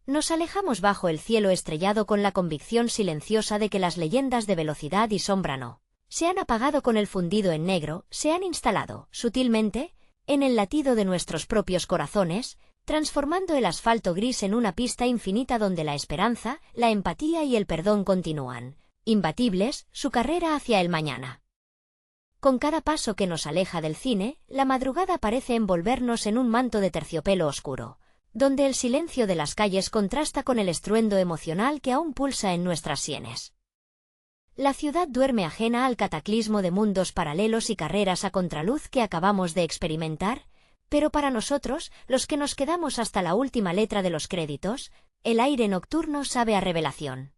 Nos alejamos bajo el cielo estrellado con la convicción silenciosa de que las leyendas de velocidad y sombra no se han apagado con el fundido en negro, se han instalado, sutilmente, en el latido de nuestros propios corazones, transformando el asfalto gris en una pista infinita donde la esperanza, la empatía y el perdón continúan, imbatibles, su carrera hacia el mañana. Con cada paso que nos aleja del cine, la madrugada parece envolvernos en un manto de terciopelo oscuro, donde el silencio de las calles contrasta con el estruendo emocional que aún pulsa en nuestras sienes. La ciudad duerme ajena al cataclismo de mundos paralelos y carreras a contraluz que acabamos de experimentar, pero para nosotros, los que nos quedamos hasta la última letra de los créditos, el aire nocturno sabe a revelación.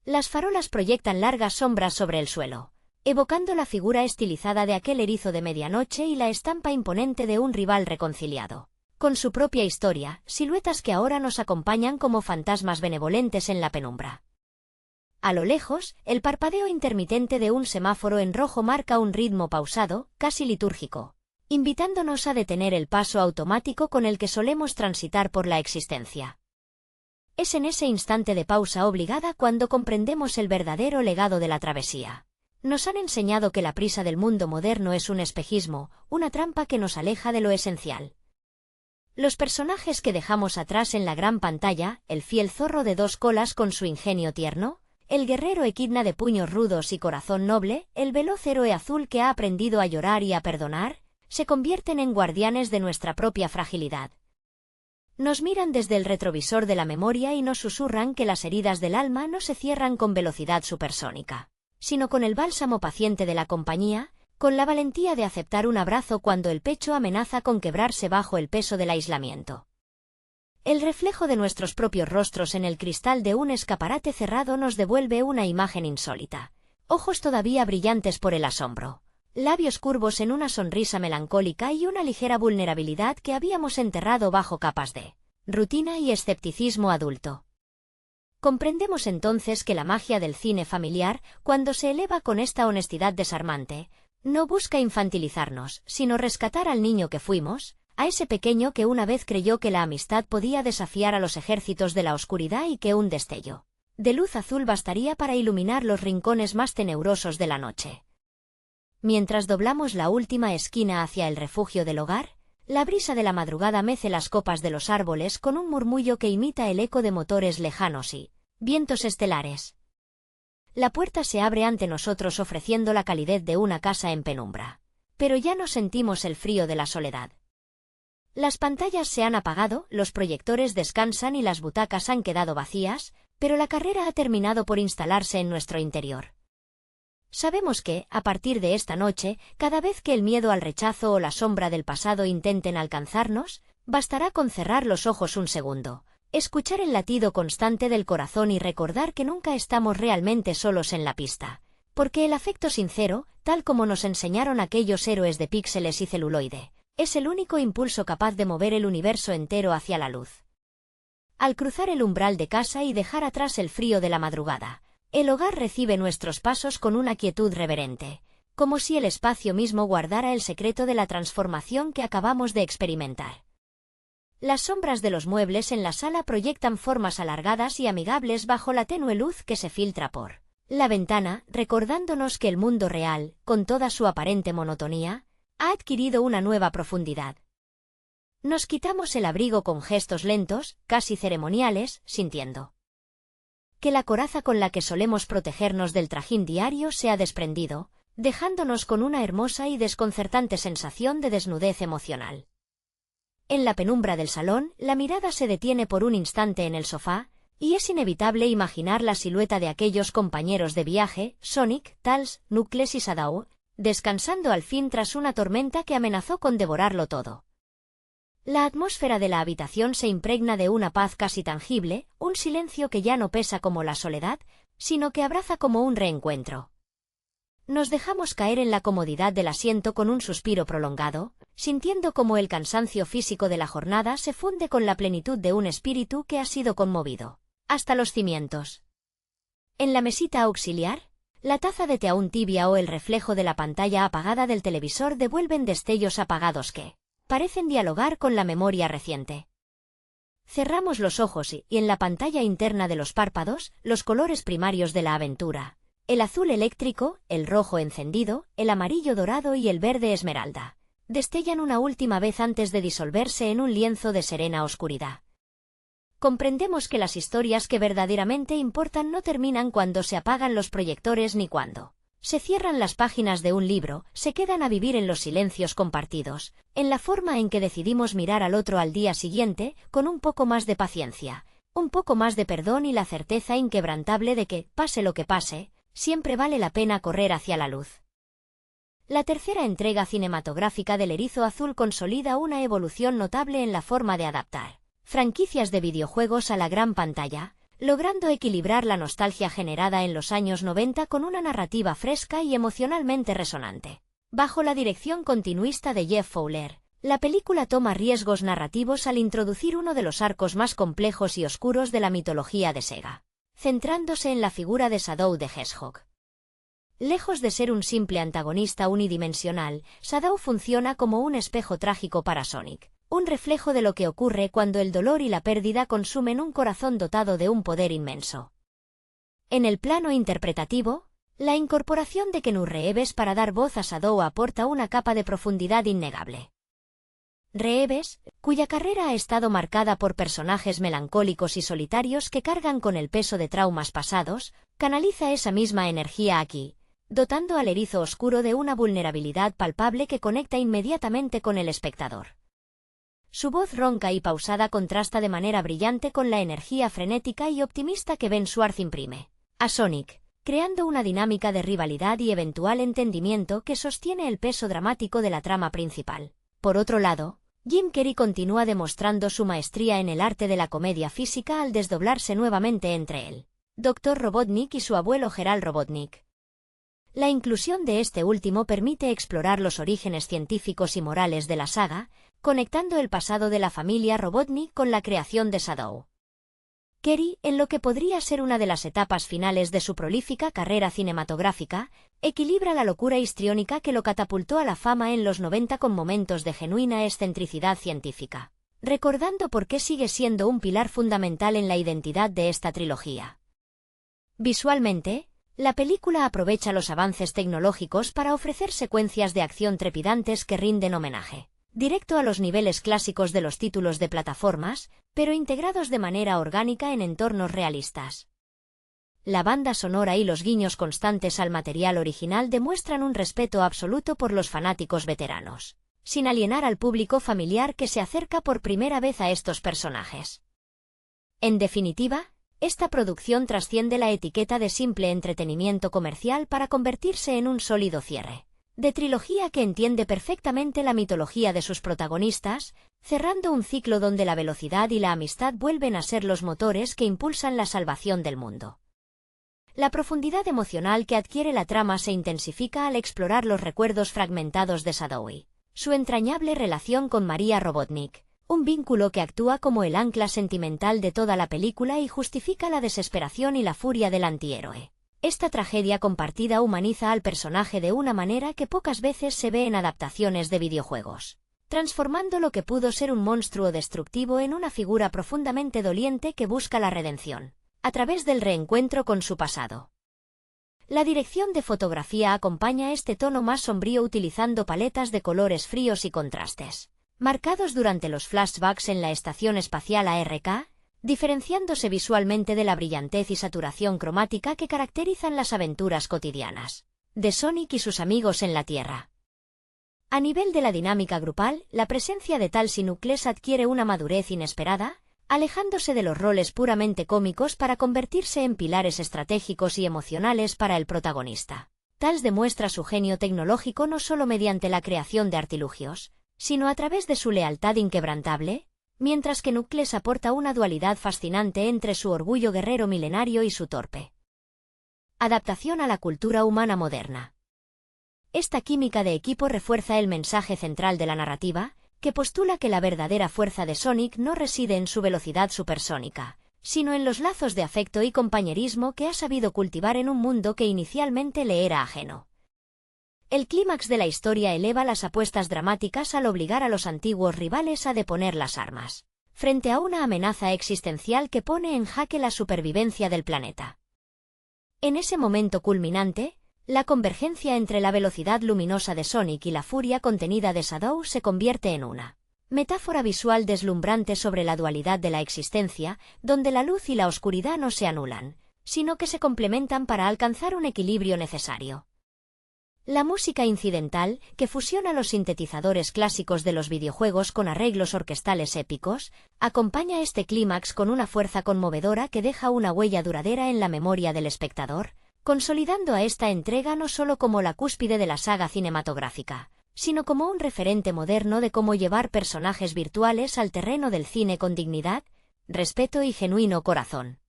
Las farolas proyectan largas sombras sobre el suelo, evocando la figura estilizada de aquel erizo de medianoche y la estampa imponente de un rival reconciliado, con su propia historia, siluetas que ahora nos acompañan como fantasmas benevolentes en la penumbra. A lo lejos, el parpadeo intermitente de un semáforo en rojo marca un ritmo pausado, casi litúrgico, invitándonos a detener el paso automático con el que solemos transitar por la existencia. Es en ese instante de pausa obligada cuando comprendemos el verdadero legado de la travesía. Nos han enseñado que la prisa del mundo moderno es un espejismo, una trampa que nos aleja de lo esencial. Los personajes que dejamos atrás en la gran pantalla, el fiel zorro de 2 colas con su ingenio tierno, el guerrero equidna de puños rudos y corazón noble, el veloz héroe azul que ha aprendido a llorar y a perdonar, se convierten en guardianes de nuestra propia fragilidad. Nos miran desde el retrovisor de la memoria y nos susurran que las heridas del alma no se cierran con velocidad supersónica, sino con el bálsamo paciente de la compañía, con la valentía de aceptar un abrazo cuando el pecho amenaza con quebrarse bajo el peso del aislamiento. El reflejo de nuestros propios rostros en el cristal de un escaparate cerrado nos devuelve una imagen insólita. Ojos todavía brillantes por el asombro, labios curvos en una sonrisa melancólica y una ligera vulnerabilidad que habíamos enterrado bajo capas de rutina y escepticismo adulto. Comprendemos entonces que la magia del cine familiar, cuando se eleva con esta honestidad desarmante, no busca infantilizarnos, sino rescatar al niño que fuimos, a ese pequeño que una vez creyó que la amistad podía desafiar a los ejércitos de la oscuridad y que un destello de luz azul bastaría para iluminar los rincones más tenebrosos de la noche. Mientras doblamos la última esquina hacia el refugio del hogar, la brisa de la madrugada mece las copas de los árboles con un murmullo que imita el eco de motores lejanos y vientos estelares. La puerta se abre ante nosotros ofreciendo la calidez de una casa en penumbra, pero ya no sentimos el frío de la soledad. Las pantallas se han apagado, los proyectores descansan y las butacas han quedado vacías, pero la carrera ha terminado por instalarse en nuestro interior. Sabemos que, a partir de esta noche, cada vez que el miedo al rechazo o la sombra del pasado intenten alcanzarnos, bastará con cerrar los ojos un segundo, escuchar el latido constante del corazón y recordar que nunca estamos realmente solos en la pista, porque el afecto sincero, tal como nos enseñaron aquellos héroes de píxeles y celuloide, es el único impulso capaz de mover el universo entero hacia la luz. Al cruzar el umbral de casa y dejar atrás el frío de la madrugada, el hogar recibe nuestros pasos con una quietud reverente, como si el espacio mismo guardara el secreto de la transformación que acabamos de experimentar. Las sombras de los muebles en la sala proyectan formas alargadas y amigables bajo la tenue luz que se filtra por la ventana, recordándonos que el mundo real, con toda su aparente monotonía, ha adquirido una nueva profundidad. Nos quitamos el abrigo con gestos lentos, casi ceremoniales, sintiendo que la coraza con la que solemos protegernos del trajín diario se ha desprendido, dejándonos con una hermosa y desconcertante sensación de desnudez emocional. En la penumbra del salón, la mirada se detiene por un instante en el sofá, y es inevitable imaginar la silueta de aquellos compañeros de viaje, Sonic, Tails, Knuckles y Shadow, descansando al fin tras una tormenta que amenazó con devorarlo todo. La atmósfera de la habitación se impregna de una paz casi tangible, un silencio que ya no pesa como la soledad, sino que abraza como un reencuentro. Nos dejamos caer en la comodidad del asiento con un suspiro prolongado, sintiendo como el cansancio físico de la jornada se funde con la plenitud de un espíritu que ha sido conmovido hasta los cimientos. En la mesita auxiliar, la taza de té aún tibia o el reflejo de la pantalla apagada del televisor devuelven destellos apagados que parecen dialogar con la memoria reciente. Cerramos los ojos y en la pantalla interna de los párpados, los colores primarios de la aventura. El azul eléctrico, el rojo encendido, el amarillo dorado y el verde esmeralda destellan una última vez antes de disolverse en un lienzo de serena oscuridad. Comprendemos que las historias que verdaderamente importan no terminan cuando se apagan los proyectores ni cuando se cierran las páginas de un libro, se quedan a vivir en los silencios compartidos, en la forma en que decidimos mirar al otro al día siguiente, con un poco más de paciencia, un poco más de perdón y la certeza inquebrantable de que, pase lo que pase, siempre vale la pena correr hacia la luz. La tercera entrega cinematográfica del Erizo Azul consolida una evolución notable en la forma de adaptar franquicias de videojuegos a la gran pantalla, logrando equilibrar la nostalgia generada en los años 90 con una narrativa fresca y emocionalmente resonante. Bajo la dirección continuista de Jeff Fowler, la película toma riesgos narrativos al introducir uno de los arcos más complejos y oscuros de la mitología de Sega, centrándose en la figura de Shadow the Hedgehog. Lejos de ser un simple antagonista unidimensional, Shadow funciona como un espejo trágico para Sonic, un reflejo de lo que ocurre cuando el dolor y la pérdida consumen un corazón dotado de un poder inmenso. En el plano interpretativo, la incorporación de Keanu Reeves para dar voz a Shadow aporta una capa de profundidad innegable. Reeves, cuya carrera ha estado marcada por personajes melancólicos y solitarios que cargan con el peso de traumas pasados, canaliza esa misma energía aquí, dotando al erizo oscuro de una vulnerabilidad palpable que conecta inmediatamente con el espectador. Su voz ronca y pausada contrasta de manera brillante con la energía frenética y optimista que Ben Schwartz imprime a Sonic, creando una dinámica de rivalidad y eventual entendimiento que sostiene el peso dramático de la trama principal. Por otro lado, Jim Carrey continúa demostrando su maestría en el arte de la comedia física al desdoblarse nuevamente entre el Dr. Robotnik y su abuelo Gerald Robotnik. La inclusión de este último permite explorar los orígenes científicos y morales de la saga, conectando el pasado de la familia Robotnik con la creación de Shadow. Carrey, en lo que podría ser una de las etapas finales de su prolífica carrera cinematográfica, equilibra la locura histriónica que lo catapultó a la fama en los 90 con momentos de genuina excentricidad científica, recordando por qué sigue siendo un pilar fundamental en la identidad de esta trilogía. Visualmente, la película aprovecha los avances tecnológicos para ofrecer secuencias de acción trepidantes que rinden homenaje directo a los niveles clásicos de los títulos de plataformas, pero integrados de manera orgánica en entornos realistas. La banda sonora y los guiños constantes al material original demuestran un respeto absoluto por los fanáticos veteranos, sin alienar al público familiar que se acerca por primera vez a estos personajes. En definitiva, esta producción trasciende la etiqueta de simple entretenimiento comercial para convertirse en un sólido cierre de trilogía que entiende perfectamente la mitología de sus protagonistas, cerrando un ciclo donde la velocidad y la amistad vuelven a ser los motores que impulsan la salvación del mundo. La profundidad emocional que adquiere la trama se intensifica al explorar los recuerdos fragmentados de Shadow y su entrañable relación con María Robotnik, un vínculo que actúa como el ancla sentimental de toda la película y justifica la desesperación y la furia del antihéroe. Esta tragedia compartida humaniza al personaje de una manera que pocas veces se ve en adaptaciones de videojuegos, transformando lo que pudo ser un monstruo destructivo en una figura profundamente doliente que busca la redención, a través del reencuentro con su pasado. La dirección de fotografía acompaña este tono más sombrío utilizando paletas de colores fríos y contrastes, marcados durante los flashbacks en la estación espacial ARK, diferenciándose visualmente de la brillantez y saturación cromática que caracterizan las aventuras cotidianas de Sonic y sus amigos en la Tierra. A nivel de la dinámica grupal, la presencia de Tals y Knuckles adquiere una madurez inesperada, alejándose de los roles puramente cómicos para convertirse en pilares estratégicos y emocionales para el protagonista. Tals demuestra su genio tecnológico no solo mediante la creación de artilugios, sino a través de su lealtad inquebrantable, mientras que Knuckles aporta una dualidad fascinante entre su orgullo guerrero milenario y su torpe adaptación a la cultura humana moderna. Esta química de equipo refuerza el mensaje central de la narrativa, que postula que la verdadera fuerza de Sonic no reside en su velocidad supersónica, sino en los lazos de afecto y compañerismo que ha sabido cultivar en un mundo que inicialmente le era ajeno. El clímax de la historia eleva las apuestas dramáticas al obligar a los antiguos rivales a deponer las armas, frente a una amenaza existencial que pone en jaque la supervivencia del planeta. En ese momento culminante, la convergencia entre la velocidad luminosa de Sonic y la furia contenida de Shadow se convierte en una metáfora visual deslumbrante sobre la dualidad de la existencia, donde la luz y la oscuridad no se anulan, sino que se complementan para alcanzar un equilibrio necesario. La música incidental, que fusiona los sintetizadores clásicos de los videojuegos con arreglos orquestales épicos, acompaña este clímax con una fuerza conmovedora que deja una huella duradera en la memoria del espectador, consolidando a esta entrega no solo como la cúspide de la saga cinematográfica, sino como un referente moderno de cómo llevar personajes virtuales al terreno del cine con dignidad, respeto y genuino corazón.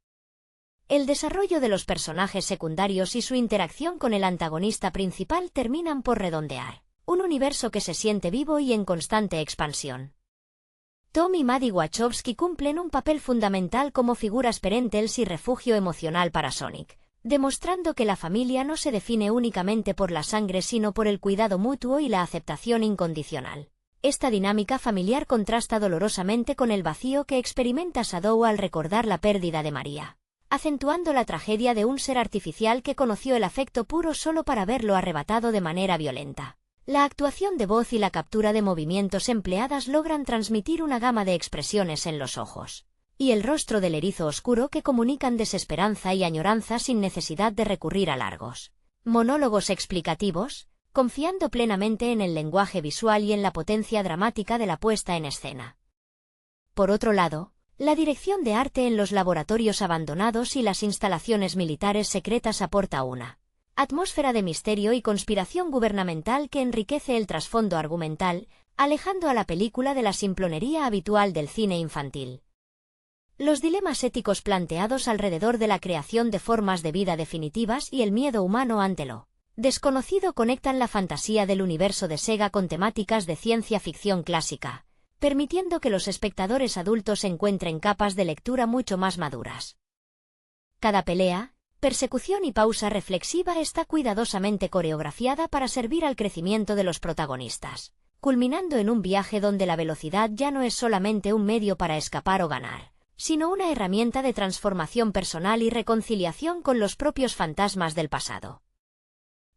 El desarrollo de los personajes secundarios y su interacción con el antagonista principal terminan por redondear un universo que se siente vivo y en constante expansión. Tom y Maddie Wachowski cumplen un papel fundamental como figuras parentales y refugio emocional para Sonic, demostrando que la familia no se define únicamente por la sangre sino por el cuidado mutuo y la aceptación incondicional. Esta dinámica familiar contrasta dolorosamente con el vacío que experimenta Shadow al recordar la pérdida de María, acentuando la tragedia de un ser artificial que conoció el afecto puro solo para verlo arrebatado de manera violenta. La actuación de voz y la captura de movimientos empleadas logran transmitir una gama de expresiones en los ojos y el rostro del erizo oscuro que comunican desesperanza y añoranza sin necesidad de recurrir a largos monólogos explicativos, confiando plenamente en el lenguaje visual y en la potencia dramática de la puesta en escena. Por otro lado, la dirección de arte en los laboratorios abandonados y las instalaciones militares secretas aporta una atmósfera de misterio y conspiración gubernamental que enriquece el trasfondo argumental, alejando a la película de la simplonería habitual del cine infantil. Los dilemas éticos planteados alrededor de la creación de formas de vida definitivas y el miedo humano ante lo desconocido conectan la fantasía del universo de Sega con temáticas de ciencia ficción clásica, permitiendo que los espectadores adultos encuentren capas de lectura mucho más maduras. Cada pelea, persecución y pausa reflexiva está cuidadosamente coreografiada para servir al crecimiento de los protagonistas, culminando en un viaje donde la velocidad ya no es solamente un medio para escapar o ganar, sino una herramienta de transformación personal y reconciliación con los propios fantasmas del pasado.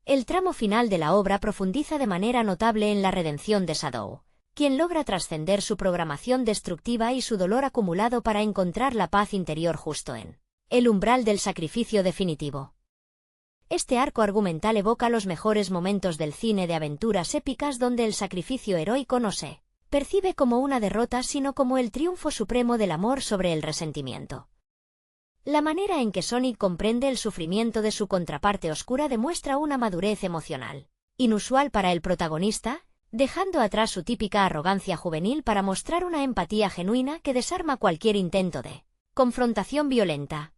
El tramo final de la obra profundiza de manera notable en la redención de Shadow, quien logra trascender su programación destructiva y su dolor acumulado para encontrar la paz interior justo en el umbral del sacrificio definitivo. Este arco argumental evoca los mejores momentos del cine de aventuras épicas donde el sacrificio heroico no se percibe como una derrota sino como el triunfo supremo del amor sobre el resentimiento. La manera en que Sonic comprende el sufrimiento de su contraparte oscura demuestra una madurez emocional inusual para el protagonista, dejando atrás su típica arrogancia juvenil para mostrar una empatía genuina que desarma cualquier intento de confrontación violenta.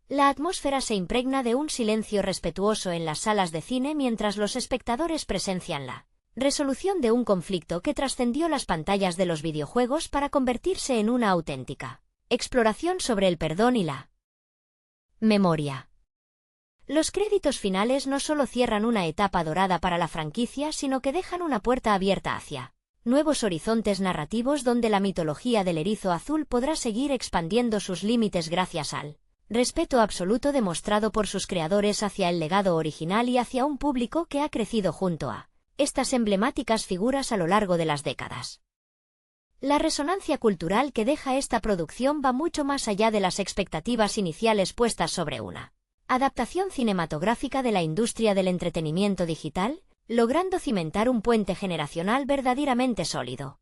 La atmósfera se impregna de un silencio respetuoso en las salas de cine mientras los espectadores presencian la resolución de un conflicto que trascendió las pantallas de los videojuegos para convertirse en una auténtica exploración sobre el perdón y la memoria. Los créditos finales no solo cierran una etapa dorada para la franquicia, sino que dejan una puerta abierta hacia nuevos horizontes narrativos donde la mitología del erizo azul podrá seguir expandiendo sus límites gracias al respeto absoluto demostrado por sus creadores hacia el legado original y hacia un público que ha crecido junto a estas emblemáticas figuras a lo largo de las décadas. La resonancia cultural que deja esta producción va mucho más allá de las expectativas iniciales puestas sobre una adaptación cinematográfica de la industria del entretenimiento digital, logrando cimentar un puente generacional verdaderamente sólido.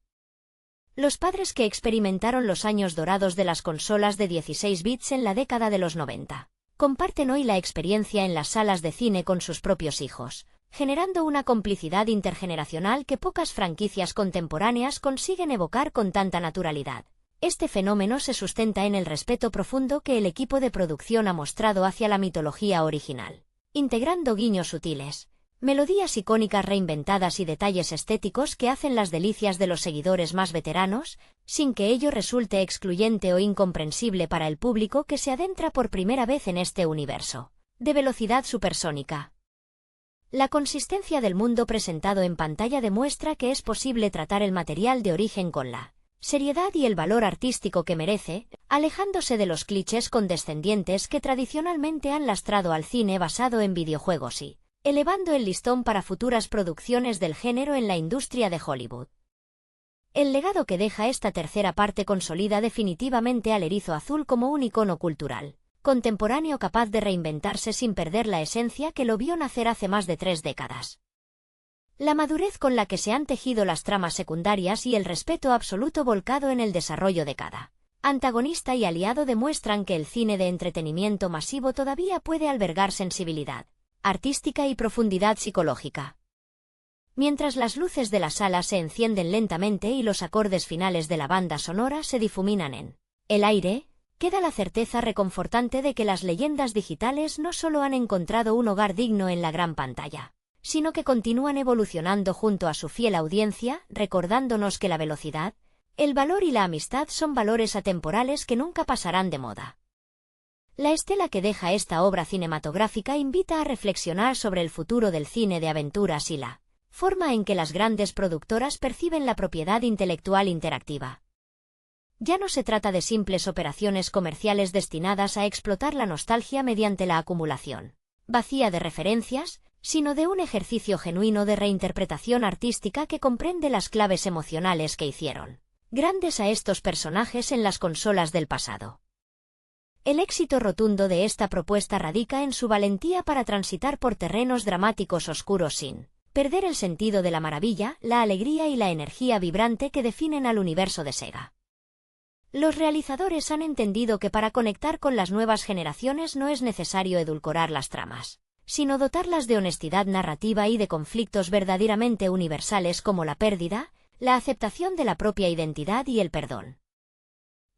Los padres que experimentaron los años dorados de las consolas de 16 bits en la década de los 90, comparten hoy la experiencia en las salas de cine con sus propios hijos, generando una complicidad intergeneracional que pocas franquicias contemporáneas consiguen evocar con tanta naturalidad. Este fenómeno se sustenta en el respeto profundo que el equipo de producción ha mostrado hacia la mitología original, integrando guiños sutiles, melodías icónicas reinventadas y detalles estéticos que hacen las delicias de los seguidores más veteranos, sin que ello resulte excluyente o incomprensible para el público que se adentra por primera vez en este universo de velocidad supersónica. La consistencia del mundo presentado en pantalla demuestra que es posible tratar el material de origen con la seriedad y el valor artístico que merece, alejándose de los clichés condescendientes que tradicionalmente han lastrado al cine basado en videojuegos y elevando el listón para futuras producciones del género en la industria de Hollywood. El legado que deja esta tercera parte consolida definitivamente al Erizo Azul como un icono cultural contemporáneo capaz de reinventarse sin perder la esencia que lo vio nacer hace más de 3 décadas. La madurez con la que se han tejido las tramas secundarias y el respeto absoluto volcado en el desarrollo de cada antagonista y aliado demuestran que el cine de entretenimiento masivo todavía puede albergar sensibilidad artística y profundidad psicológica. Mientras las luces de la sala se encienden lentamente y los acordes finales de la banda sonora se difuminan en el aire, queda la certeza reconfortante de que las leyendas digitales no solo han encontrado un hogar digno en la gran pantalla, sino que continúan evolucionando junto a su fiel audiencia, recordándonos que la velocidad, el valor y la amistad son valores atemporales que nunca pasarán de moda. La estela que deja esta obra cinematográfica invita a reflexionar sobre el futuro del cine de aventuras y la forma en que las grandes productoras perciben la propiedad intelectual interactiva. Ya no se trata de simples operaciones comerciales destinadas a explotar la nostalgia mediante la acumulación vacía de referencias, sino de un ejercicio genuino de reinterpretación artística que comprende las claves emocionales que hicieron grandes a estos personajes en las consolas del pasado. El éxito rotundo de esta propuesta radica en su valentía para transitar por terrenos dramáticos oscuros sin perder el sentido de la maravilla, la alegría y la energía vibrante que definen al universo de Sega. Los realizadores han entendido que para conectar con las nuevas generaciones no es necesario edulcorar las tramas, sino dotarlas de honestidad narrativa y de conflictos verdaderamente universales como la pérdida, la aceptación de la propia identidad y el perdón.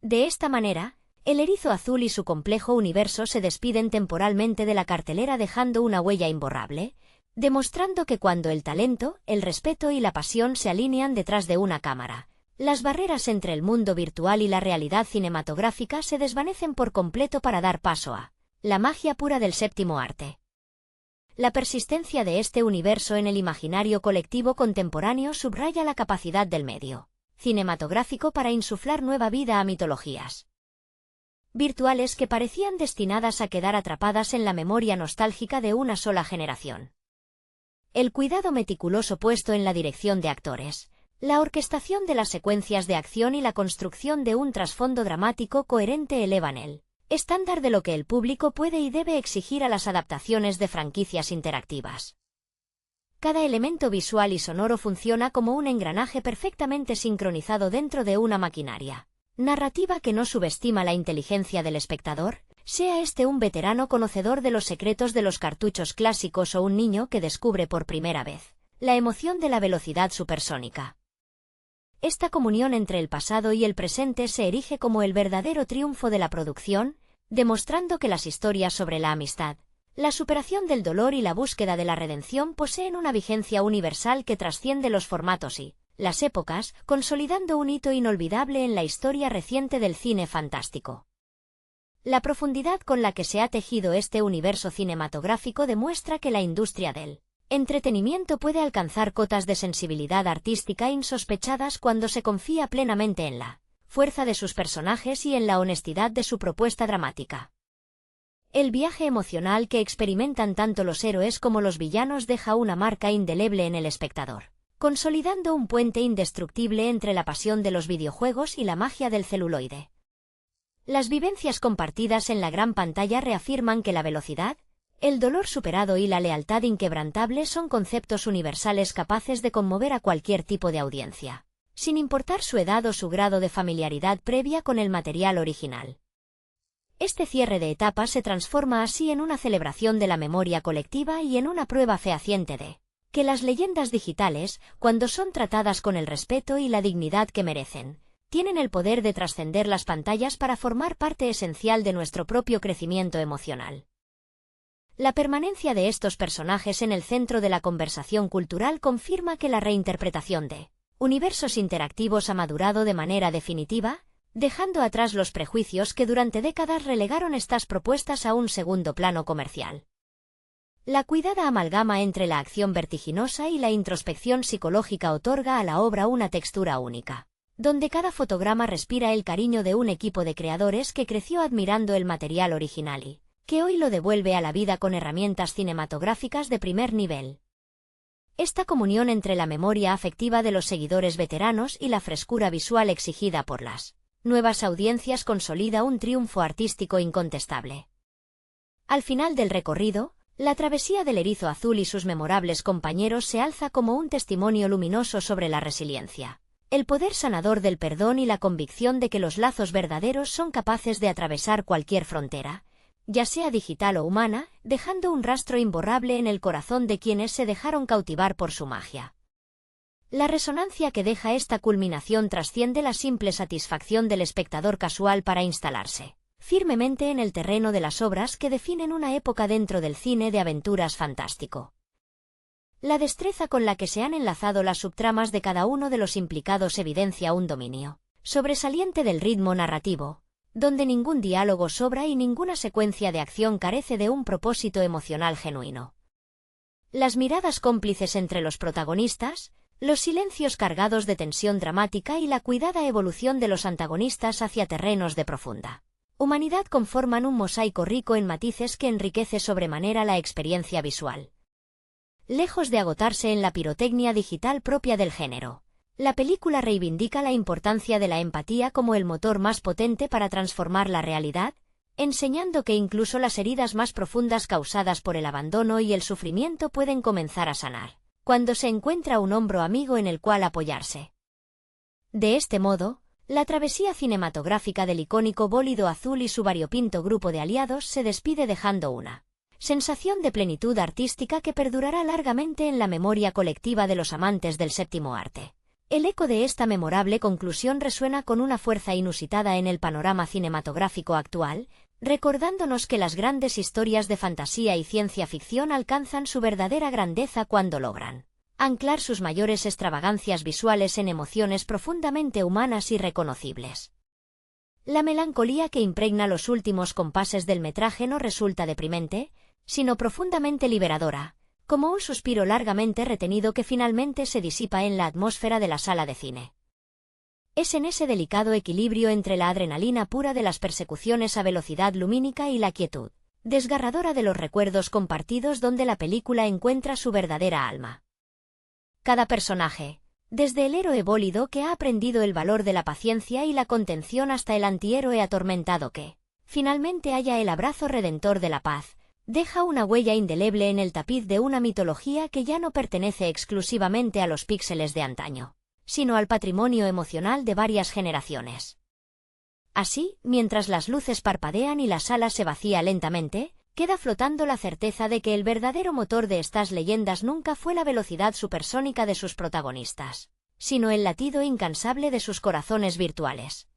De esta manera, El Erizo Azul y su complejo universo se despiden temporalmente de la cartelera dejando una huella imborrable, demostrando que cuando el talento, el respeto y la pasión se alinean detrás de una cámara, las barreras entre el mundo virtual y la realidad cinematográfica se desvanecen por completo para dar paso a la magia pura del séptimo arte. La persistencia de este universo en el imaginario colectivo contemporáneo subraya la capacidad del medio cinematográfico para insuflar nueva vida a mitologías virtuales que parecían destinadas a quedar atrapadas en la memoria nostálgica de una sola generación. El cuidado meticuloso puesto en la dirección de actores, la orquestación de las secuencias de acción y la construcción de un trasfondo dramático coherente elevan el estándar de lo que el público puede y debe exigir a las adaptaciones de franquicias interactivas. Cada elemento visual y sonoro funciona como un engranaje perfectamente sincronizado dentro de una maquinaria narrativa que no subestima la inteligencia del espectador, sea este un veterano conocedor de los secretos de los cartuchos clásicos o un niño que descubre por primera vez la emoción de la velocidad supersónica. Esta comunión entre el pasado y el presente se erige como el verdadero triunfo de la producción, demostrando que las historias sobre la amistad, la superación del dolor y la búsqueda de la redención poseen una vigencia universal que trasciende los formatos y las épocas, consolidando un hito inolvidable en la historia reciente del cine fantástico. La profundidad con la que se ha tejido este universo cinematográfico demuestra que la industria del entretenimiento puede alcanzar cotas de sensibilidad artística insospechadas cuando se confía plenamente en la fuerza de sus personajes y en la honestidad de su propuesta dramática. El viaje emocional que experimentan tanto los héroes como los villanos deja una marca indeleble en el espectador, consolidando un puente indestructible entre la pasión de los videojuegos y la magia del celuloide. Las vivencias compartidas en la gran pantalla reafirman que la velocidad, El dolor superado y la lealtad inquebrantable son conceptos universales capaces de conmover a cualquier tipo de audiencia, sin importar su edad o su grado de familiaridad previa con el material original. Este cierre de etapa se transforma así en una celebración de la memoria colectiva y en una prueba fehaciente de que las leyendas digitales, cuando son tratadas con el respeto y la dignidad que merecen, tienen el poder de trascender las pantallas para formar parte esencial de nuestro propio crecimiento emocional. La permanencia de estos personajes en el centro de la conversación cultural confirma que la reinterpretación de universos interactivos ha madurado de manera definitiva, dejando atrás los prejuicios que durante décadas relegaron estas propuestas a un segundo plano comercial. La cuidada amalgama entre la acción vertiginosa y la introspección psicológica otorga a la obra una textura única, donde cada fotograma respira el cariño de un equipo de creadores que creció admirando el material original y que hoy lo devuelve a la vida con herramientas cinematográficas de primer nivel. Esta comunión entre la memoria afectiva de los seguidores veteranos y la frescura visual exigida por las nuevas audiencias consolida un triunfo artístico incontestable. Al final del recorrido, la travesía del erizo azul y sus memorables compañeros se alza como un testimonio luminoso sobre la resiliencia, el poder sanador del perdón y la convicción de que los lazos verdaderos son capaces de atravesar cualquier frontera, ya sea digital o humana, dejando un rastro imborrable en el corazón de quienes se dejaron cautivar por su magia. La resonancia que deja esta culminación trasciende la simple satisfacción del espectador casual para instalarse firmemente en el terreno de las obras que definen una época dentro del cine de aventuras fantástico. La destreza con la que se han enlazado las subtramas de cada uno de los implicados evidencia un dominio sobresaliente del ritmo narrativo, donde ningún diálogo sobra y ninguna secuencia de acción carece de un propósito emocional genuino. Las miradas cómplices entre los protagonistas, los silencios cargados de tensión dramática y la cuidada evolución de los antagonistas hacia terrenos de profunda humanidad conforman un mosaico rico en matices que enriquece sobremanera la experiencia visual. Lejos de agotarse en la pirotecnia digital propia del género, la película reivindica la importancia de la empatía como el motor más potente para transformar la realidad, enseñando que incluso las heridas más profundas causadas por el abandono y el sufrimiento pueden comenzar a sanar, cuando se encuentra un hombro amigo en el cual apoyarse. De este modo, la travesía cinematográfica del icónico bólido azul y su variopinto grupo de aliados se despide dejando una sensación de plenitud artística que perdurará largamente en la memoria colectiva de los amantes del séptimo arte. El eco de esta memorable conclusión resuena con una fuerza inusitada en el panorama cinematográfico actual, recordándonos que las grandes historias de fantasía y ciencia ficción alcanzan su verdadera grandeza cuando logran anclar sus mayores extravagancias visuales en emociones profundamente humanas y reconocibles. La melancolía que impregna los últimos compases del metraje no resulta deprimente, sino profundamente liberadora, como un suspiro largamente retenido que finalmente se disipa en la atmósfera de la sala de cine. Es en ese delicado equilibrio entre la adrenalina pura de las persecuciones a velocidad lumínica y la quietud desgarradora de los recuerdos compartidos donde la película encuentra su verdadera alma. Cada personaje, desde el héroe bólido que ha aprendido el valor de la paciencia y la contención hasta el antihéroe atormentado que, finalmente halla el abrazo redentor de la paz, deja una huella indeleble en el tapiz de una mitología que ya no pertenece exclusivamente a los píxeles de antaño, sino al patrimonio emocional de varias generaciones. Así, mientras las luces parpadean y la sala se vacía lentamente, queda flotando la certeza de que el verdadero motor de estas leyendas nunca fue la velocidad supersónica de sus protagonistas, sino el latido incansable de sus corazones virtuales.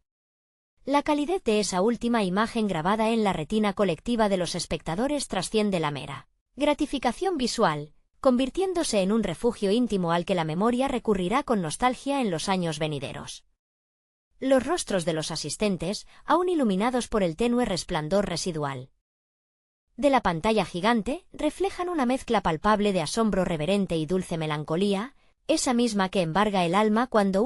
La calidez de esa última imagen grabada en la retina colectiva de los espectadores trasciende la mera gratificación visual, convirtiéndose en un refugio íntimo al que la memoria recurrirá con nostalgia en los años venideros. Los rostros de los asistentes, aún iluminados por el tenue resplandor residual de la pantalla gigante, reflejan una mezcla palpable de asombro reverente y dulce melancolía, esa misma que embarga el alma cuando